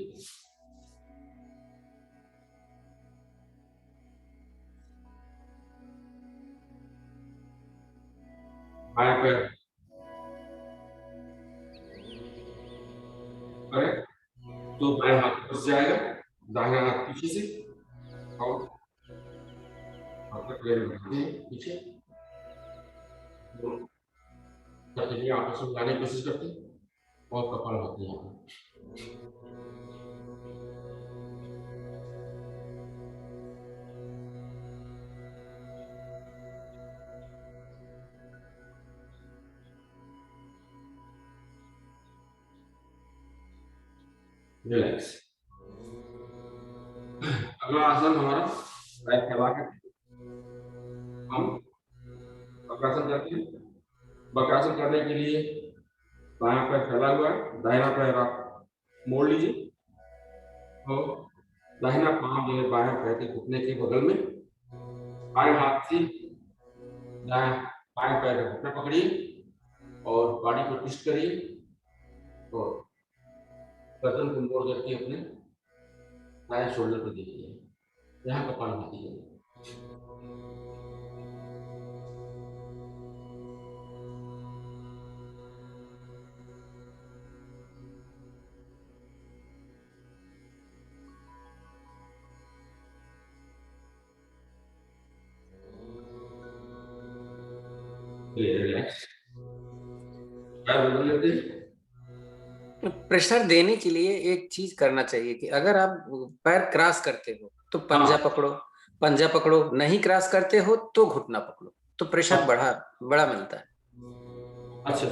बाएं पैर करें तो बाएं हाथ ऊपर से जाएगा, दाहिना हाथ पीछे से, और पीछे आपस में लाने की कोशिश करते हैं और कपालभाति यहाँ। रिलैक्स, अगला आसन हमारा पैर फैला के हम वक्रासन करते हैं। वक्रासन करने के लिए बायां पैर फैला हुआ है, दाहिना पैर आप मोड़ लीजिए और दाहिना पांव जो है बाएं पैर के घुटने के बगल में, बाएं हाथ से बाएं पैर का घुटना पकड़िए और बॉडी को ट्विस्ट करिए और गर्दन को मोड़ करके अपने दाएं शोल्डर पर देखिए, यहाँ कपालभाति है। रिलैक्स, पैर बदल लेते हैं। प्रेशर देने के लिए एक चीज करना चाहिए कि अगर आप पैर क्रॉस करते हो तो पंजा पकड़ो, पंजा पकड़ो, नहीं क्रॉस करते हो तो घुटना पकड़ो, तो प्रेशर बड़ा मिलता है। अच्छा,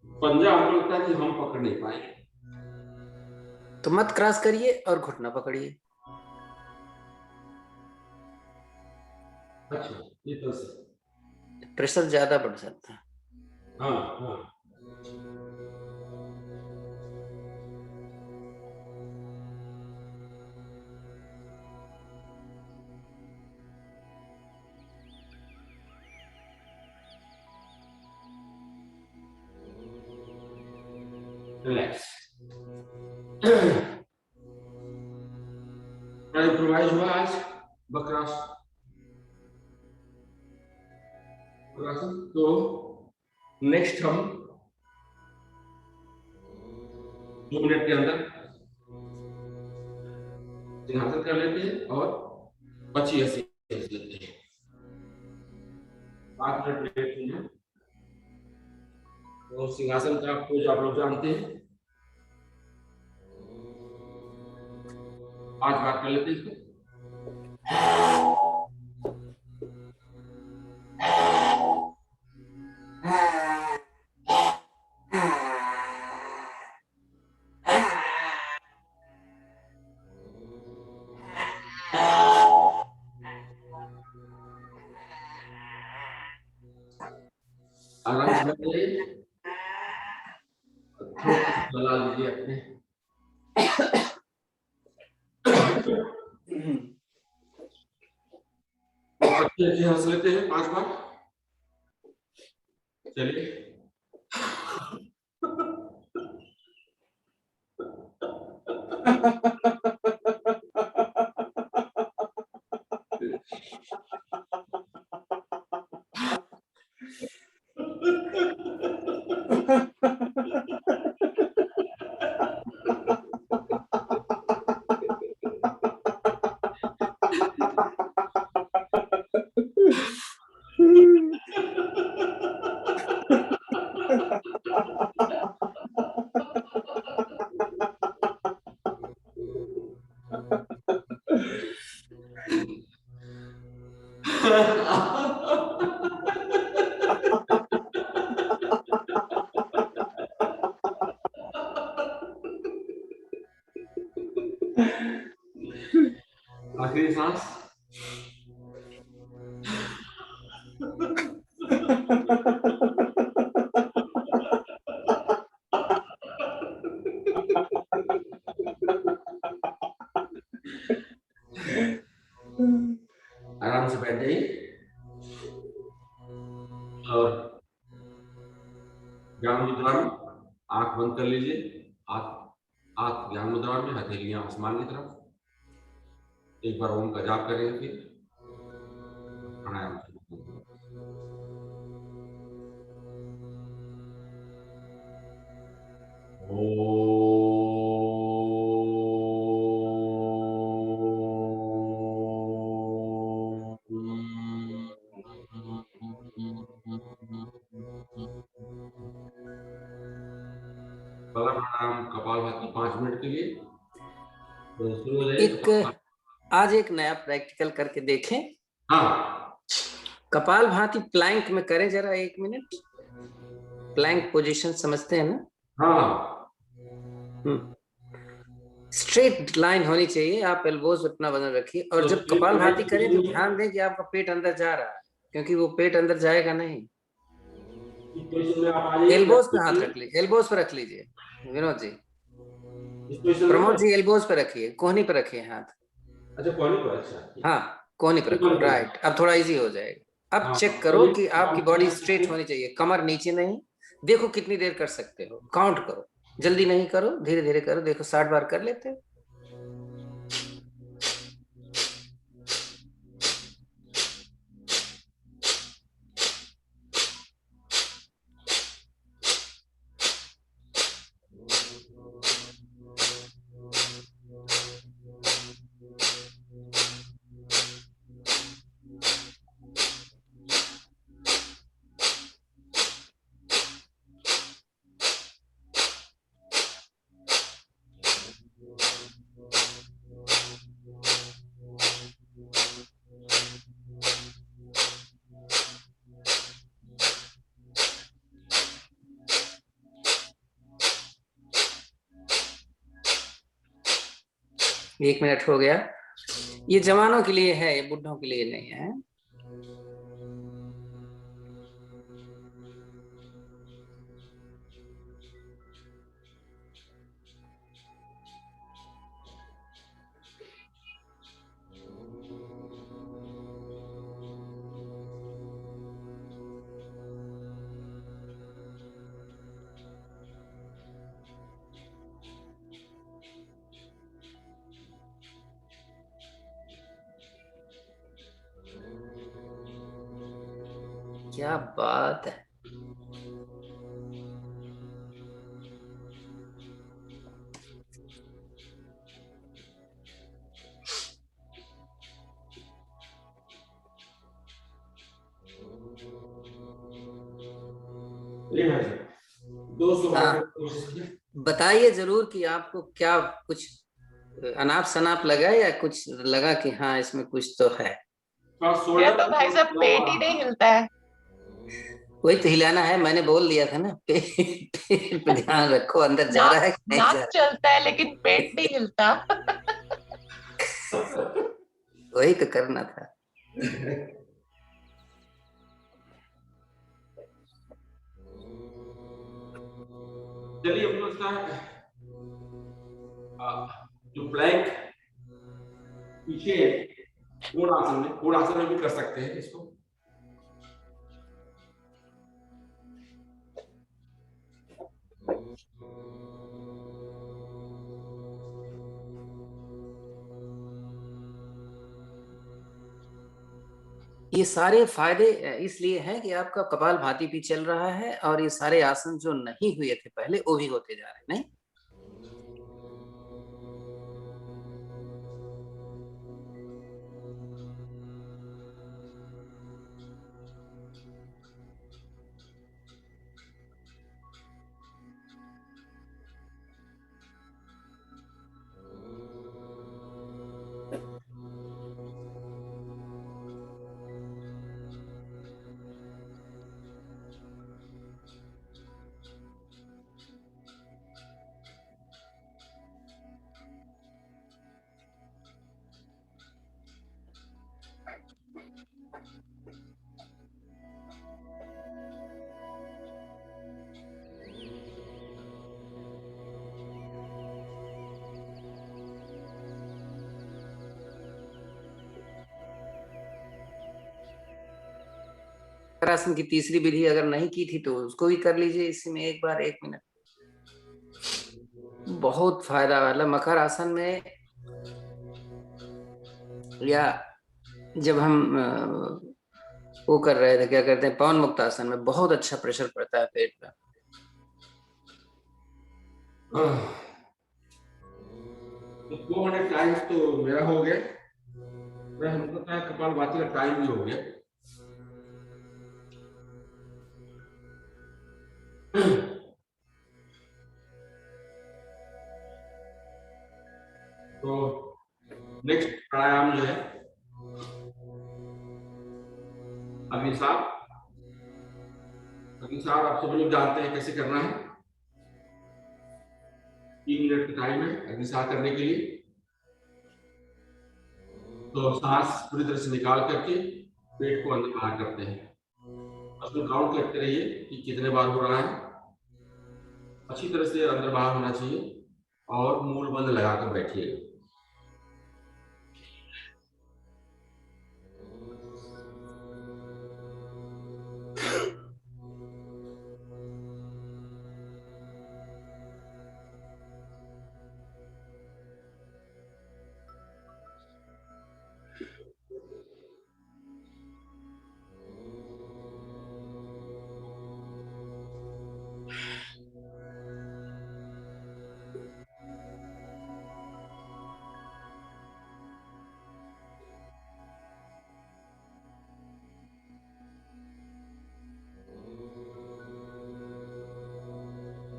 पंजा हमको लगता है कि हम पकड़ नहीं पाएंगे, तो मत क्रॉस करिए और घुटना पकड़िए। अच्छा, ये तो प्रेशर ज्यादा बढ़ जाता है। हाँ हाँ, रिलैक्स, इम्प्रोवाइज हुआ आज वक्रासन। तो नेक्स्ट हम 2 मिनट के अंदर सिंहासन कर लेते हैं और 25 लेते हैं, 5 मिनट लेते हैं। तो सिंहासन का पोज आप लोग जानते हैं, 5 बार कर लेते हैं इसको। आराम से बैठिए, चला लीजिए अपने। अच्छे हंस लेते हैं 5 बार। चलिए, आखिरी सांस। आराम से बैठ जाइए और ज्ञान मुद्रा में आंख बंद कर लीजिए। आंख आंख ज्ञान मुद्रा में, हथेलियां आसमान की तरफ। एक बार ओम का जाप करेंगे, फिर प्राणायाम शुरू करेंगे। पहला प्राणायाम कपालभाति 5 मिनट के लिए। तो शुरू हो जाइए एक आज एक नया प्रैक्टिकल करके देखें। हाँ, कपालभाति प्लैंक में करें जरा 1 मिनट। प्लैंक पोजीशन समझते हैं ना? हाँ, स्ट्रेट लाइन होनी चाहिए। आप एल्बोज पे अपना वजन रखिए और तो जब स्ट्रेट कपालभाति लाइन करें तो पोजीशन ध्यान दें कि आपका पेट अंदर जा रहा है, क्योंकि वो पेट अंदर जाएगा नहीं। इस पोजीशन में आप आ जाइए। एल्बोज पे हाथ रख लीजिए, एल्बोज पे रख लीजिए विनोद जी। इस पोजीशन में प्रमोद जी एल्बोज पे रखिए, कोहनी पे रखिए हाथ। अच्छा, कॉली पर। अच्छा, हाँ, कोहनी पे रखो, राइट। अब थोड़ा इजी हो जाएगा। अब हाँ, चेक करो कि आपकी बॉडी स्ट्रेट होनी चाहिए, कमर नीचे नहीं। देखो कितनी देर कर सकते हो, काउंट करो। जल्दी नहीं करो, धीरे धीरे करो। देखो 60 बार कर लेते हो। एक मिनट हो गया। ये जवानों के लिए है, ये बुढ़ों के लिए नहीं है। क्या बात है। ये है 200 बार हाँ, करने की कोशिश कीजिए। बताइए जरूर कि आपको क्या कुछ अनाप शनाप लगा या कुछ लगा कि हाँ इसमें कुछ तो है। थोड़ा मेरा शोल्डर तो भाई साहब पेट ही नहीं हिलता है। वही तो हिलाना है, मैंने बोल दिया था ना। पेट पे ध्यान रखो, अंदर जा रहा है नाक कि नहीं जा नाक चलता है लेकिन पेट नहीं हिलता। रहा। वही तो करना था। चलिए, हम लोग इसका जो प्लैंक पीछे कोण आसन में भी कर सकते हैं इसको। ये सारे फायदे इसलिए हैं कि आपका कपालभाति भी चल रहा है और ये सारे आसन जो नहीं हुए थे पहले वो भी होते जा रहे हैं। नहीं, मकर आसन की तीसरी विधि अगर नहीं की थी तो उसको भी कर लीजिए इसी में एक बार 1 मिनट। बहुत फायदा वाला मकर आसन में, या जब हम वो कर रहे थे क्या कहते हैं पवन मुक्त आसन में, बहुत अच्छा प्रेशर पड़ता है पेट पे। तो 200 टाइम्स तो मेरा हो गया। मैं हमको क्या कपालभाति का टाइम भी हो गया। तो नेक्स्ट प्राणायाम जो है अग्निसार। अग्निसार आप सब लोग जानते हैं कैसे करना है। 3 मिनट का टाइम है अग्निसार करने के लिए। तो सांस पूरी तरह से निकाल करके पेट को अंदर बाहर करते हैं। उसमें काउंट करते रहिए कि कितने बार हो रहा है। अच्छी तरह से अंदर बाहर होना चाहिए और मूल बंद लगाकर बैठिए।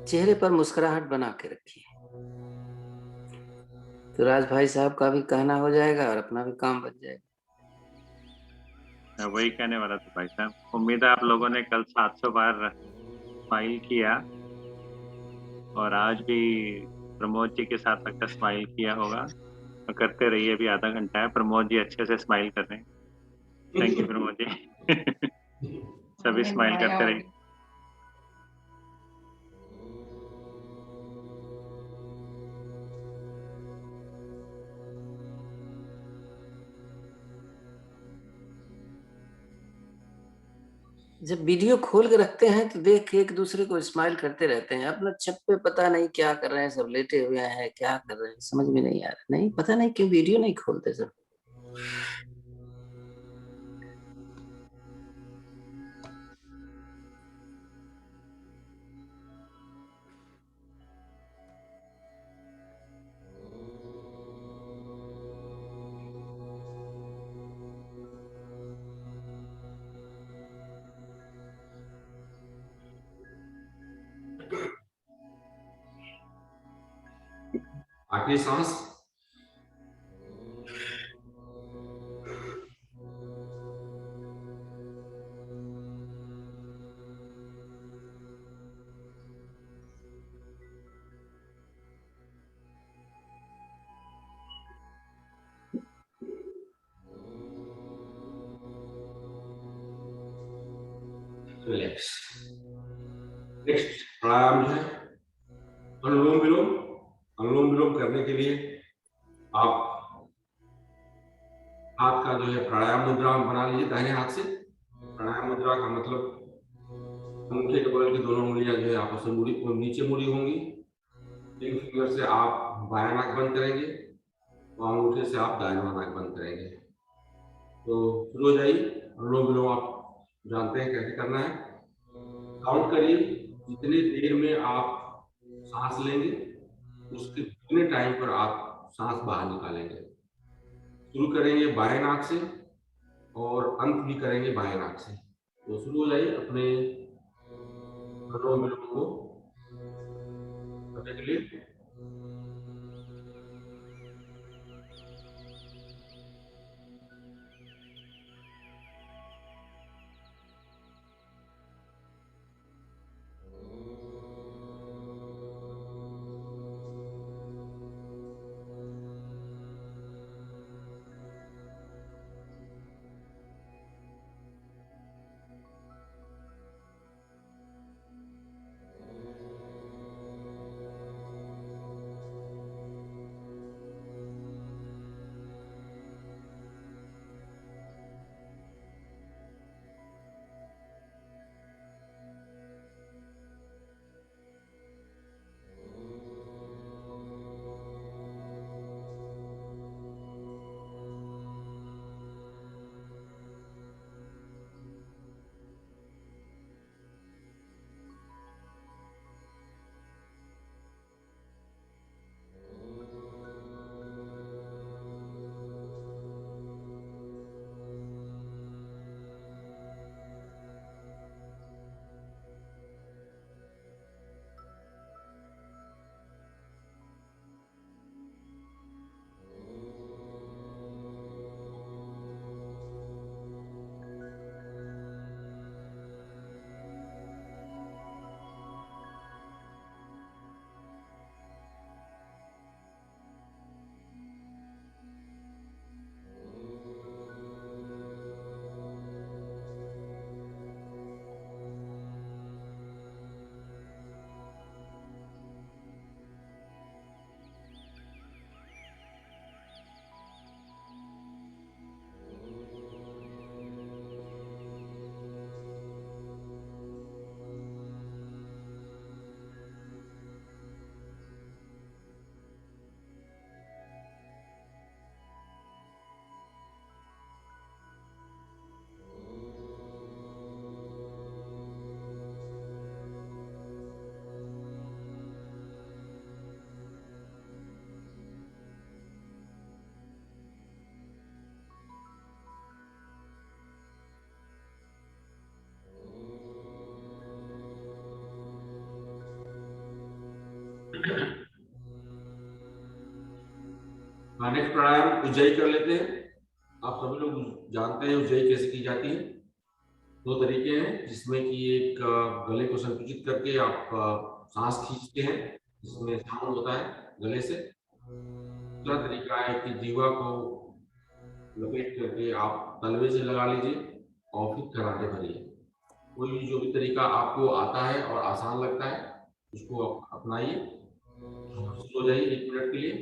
चेहरे पर मुस्कुराहट बना के रखिए, तो राज भाई साहब का भी कहना हो जाएगा और अपना भी काम बच जाएगा। मैं वही कहने वाला था भाई साहब। उम्मीद है आप लोगों ने कल 700 बार स्माइल किया और आज भी प्रमोद जी के साथ अगर स्माइल किया होगा तो करते रहिए। अभी आधा घंटा है, प्रमोद जी अच्छे से स्माइल कर रहे हैं। Thank you Pramod ji. सभी स्माइल करते रहिए। जब वीडियो खोल के रखते हैं तो देख के एक दूसरे को स्माइल करते रहते हैं। अपना छत पे पता नहीं क्या कर रहे हैं, सब लेटे हुए हैं, क्या कर रहे हैं समझ में नहीं आ रहा। नहीं पता नहीं क्यों वीडियो नहीं खोलते सब। आखिरी सांस। रिलैक्स। नेक्स्ट प्राणायाम जो है अनुलोम विलोम। अनुलोम विलोम करने के लिए आप हाथ का जो है प्राणायाम मुद्रा बना लीजिए दाहिने हाथ से। प्राणायाम मुद्रा का मतलब अंगूठे के बगल की दोनों उंगलियां जो है आपस में मुड़ी नीचे मुड़ी होंगी। रिंग फिंगर से आप बायां नाक बंद करेंगे और अंगूठे से आप दायां नाक बंद करेंगे। तो शुरू हो जाइए। अनुलोम विलोम आप जानते हैं कैसे करना है। काउंट करिए जितनी देर में आप सांस लेंगे उसके उतने टाइम पर आप सांस बाहर निकालेंगे। शुरू करेंगे बाएं नाक से और अंत भी करेंगे बाएं नाक से। तो शुरू हो जाइए अपने अनुलोम विलोम को करने के लिए। नेक्स्ट प्राणायाम उज्जाई कर लेते हैं। आप सभी लोग जानते हैं उज्जाई कैसे की जाती है। दो तरीके हैं जिसमें कि एक गले को संकुचित करके आप सांस खींचते हैं, जिसमें साउंड होता है गले से। दूसरा तरीका है कि जीवा को लपेट करके आप तलवे से लगा लीजिए और फिर कराटे भरिए। कोई भी जो भी तरीका आपको आता है और आसान लगता है उसको आप अपनाइए। शुरू हो जाइए 1 मिनट के लिए।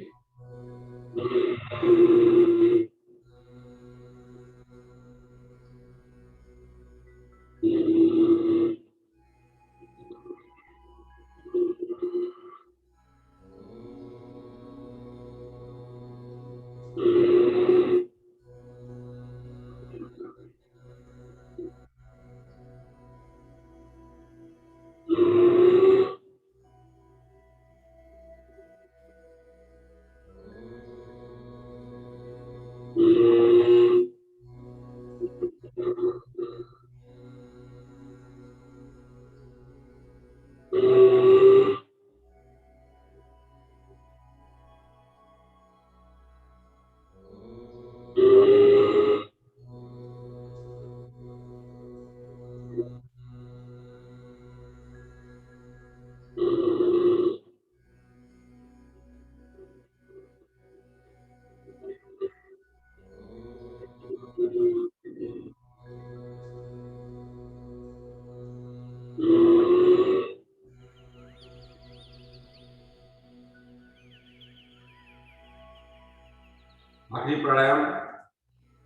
आखिरी प्राणायाम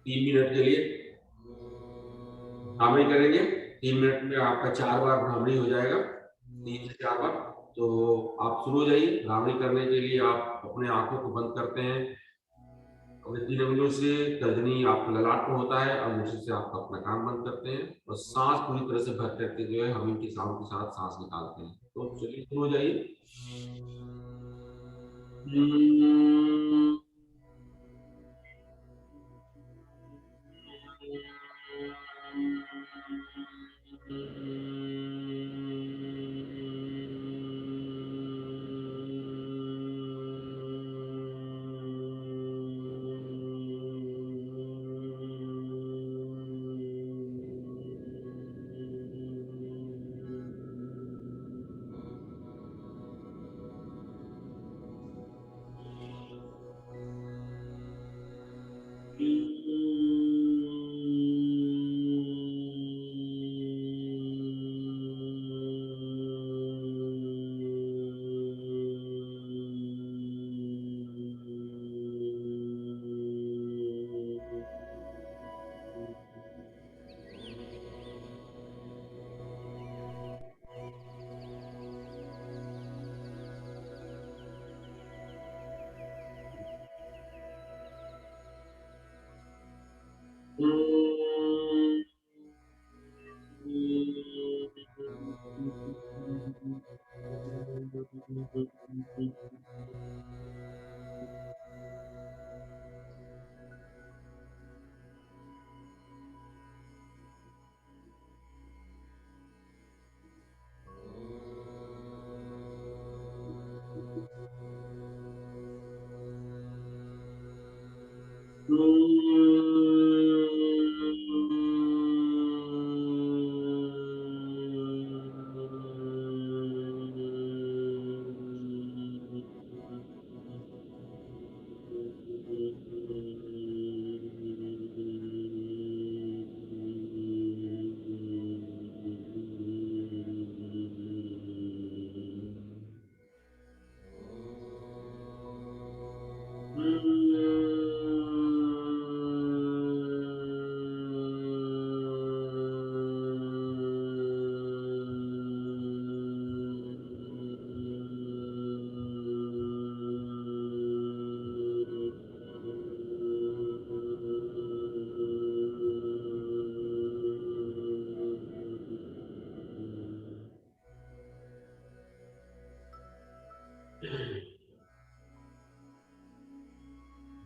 3 मिनट के लिए भ्रामरी करेंगे। 3 मिनट में आपका 4 बार भ्रामरी हो जाएगा, 3 से 4 बार। तो आप शुरू हो जाइए। भ्रामरी करने के लिए आप अपने आंखों को बंद करते हैं, अपने 3 अंगुलियों से तर्जनी आपके ललाट पर होता है, अंगूठे से आप अपना कान बंद करते हैं और सांस पूरी तरह से भर करके जो है हमिंग की साउंड के साथ सांस निकालते हैं। तो चलिए शुरू हो जाइए।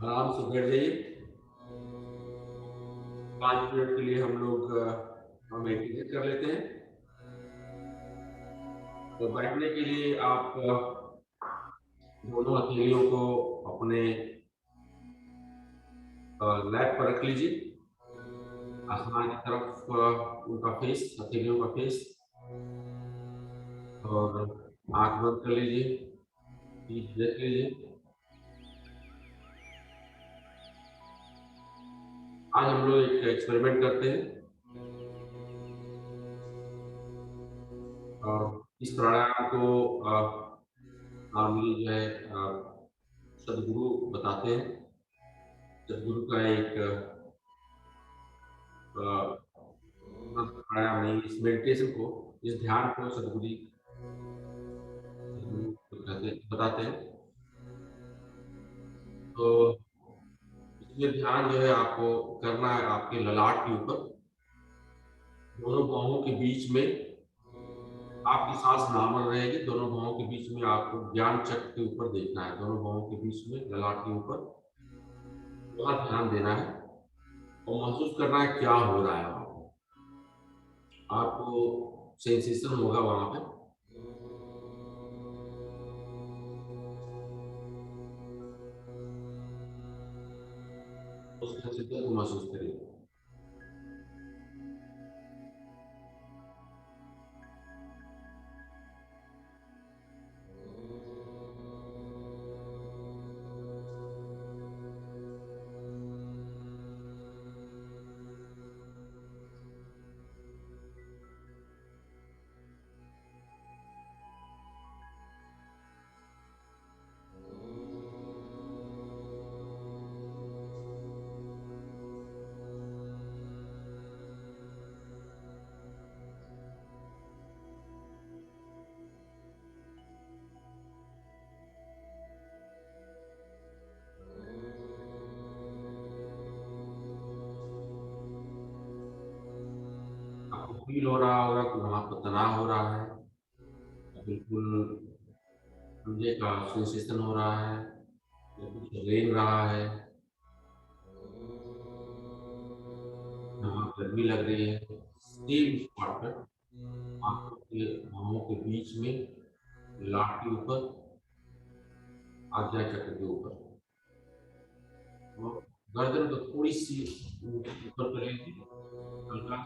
आराम से बैठ जाइए। 5 मिनट के लिए हम लोग मेडिटेशन कर लेते हैं। तो बैठने के लिए आप दोनों हथेलियों को अपने लैप पर रख लीजिए, आसमान की तरफ उनका फेस, हथेलियों का फेस, और आंख बंद कर लीजिए, डीप ब्रेथ लीजिए। आज हम लोग एक एक्सपेरिमेंट करते हैं, और इस प्राणायाम को नॉर्मली जो है सदगुरु बताते हैं। सदगुरु का एक प्राणायाम नहीं, इस मेडिटेशन को, इस ध्यान को सदगुरु बताते हैं। तो इसमें ध्यान जो है आपको करना है आपके ललाट के ऊपर, दोनों बाहों के बीच में आपकी सांस नॉर्मल रहेगी, दोनों बाहों के बीच में आपको ज्ञान चक्र के ऊपर देखना है, दोनों बाहों के बीच में ललाट के ऊपर वहां ध्यान देना है और महसूस करना है क्या हो रहा है वहां पर। आपको सेंसेशन होगा वहां पे, उस सेंसेशन को महसूस करिए। आपको फील हो रहा होगा कि वहां पर तनाव हो रहा है, बिल्कुल ठंडे का सेंसेशन हो रहा है, या कुछ रेंग रहा है, यहाँ गर्मी लग रही है। सेम स्पॉट पर आंखों के बाहों के बीच में, लाट के ऊपर, आज्ञा चक्र के ऊपर, और गर्दन को थोड़ी सी ऊपर करेंगे, हल्का।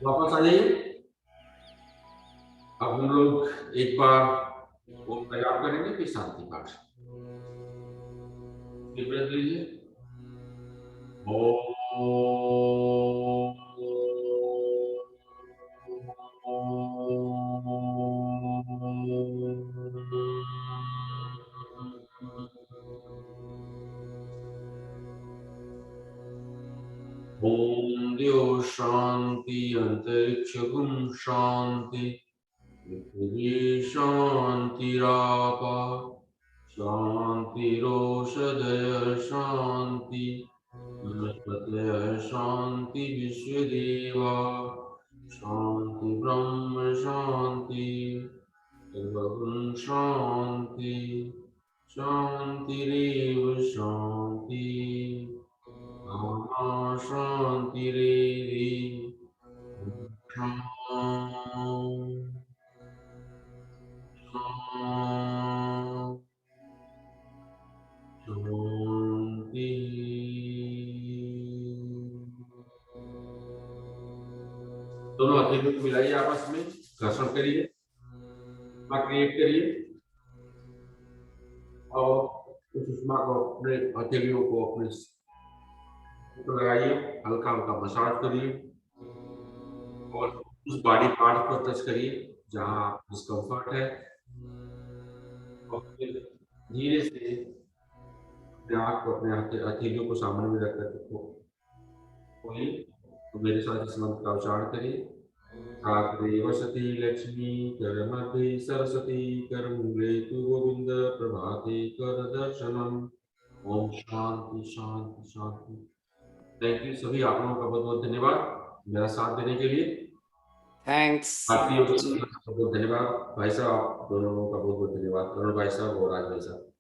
वापस आ जाइए। अब हम लोग एक बार ओम का जाप करेंगे, फिर शांति पाठ। फिर ब्रेथ लीजिए। ओम द्यो शांति अंतरिक्ष गुम शांति पृथ्वी शांतिरापा शांतिरोषधय शांति वनस्पतयः शांति विश्वदेवा शांति ब्रह्म शांति सर्वगुण शांति शांतिरेव शांति आत्मा शांतिरेधि शांति। दोनों हथेलियों को मिलाइए आपस में, घर्षण करिए, क्रिएट करिए और उस उष्मा को अपने हथेलियों को अपने ऊपर लगाइए, हल्का हल्का मसाज करिए और उस बॉडी पार्ट को टच करिए जहां डिस्कम्फर्ट है और फिर धीरे से अपने आँख को अपने हथेलियों को सामने में रखकर खोलिए। तो मेरे साथ इस मंत्र का उच्चारण करिए। ठाकरे वसती लक्ष्मी कर मध्ये सरस्वती कर मूले तु गोविंद प्रभाते कर दर्शनम। ओम शांति शांति शांति। थैंक यू सभी, आप लोगों का बहुत बहुत धन्यवाद मेरा साथ देने के लिए। थैंक्स। भारतीय बहुत बहुत धन्यवाद भाई साहब, आप दोनों लोगों का बहुत बहुत धन्यवाद, करुण भाई साहब और राज भाई साहब।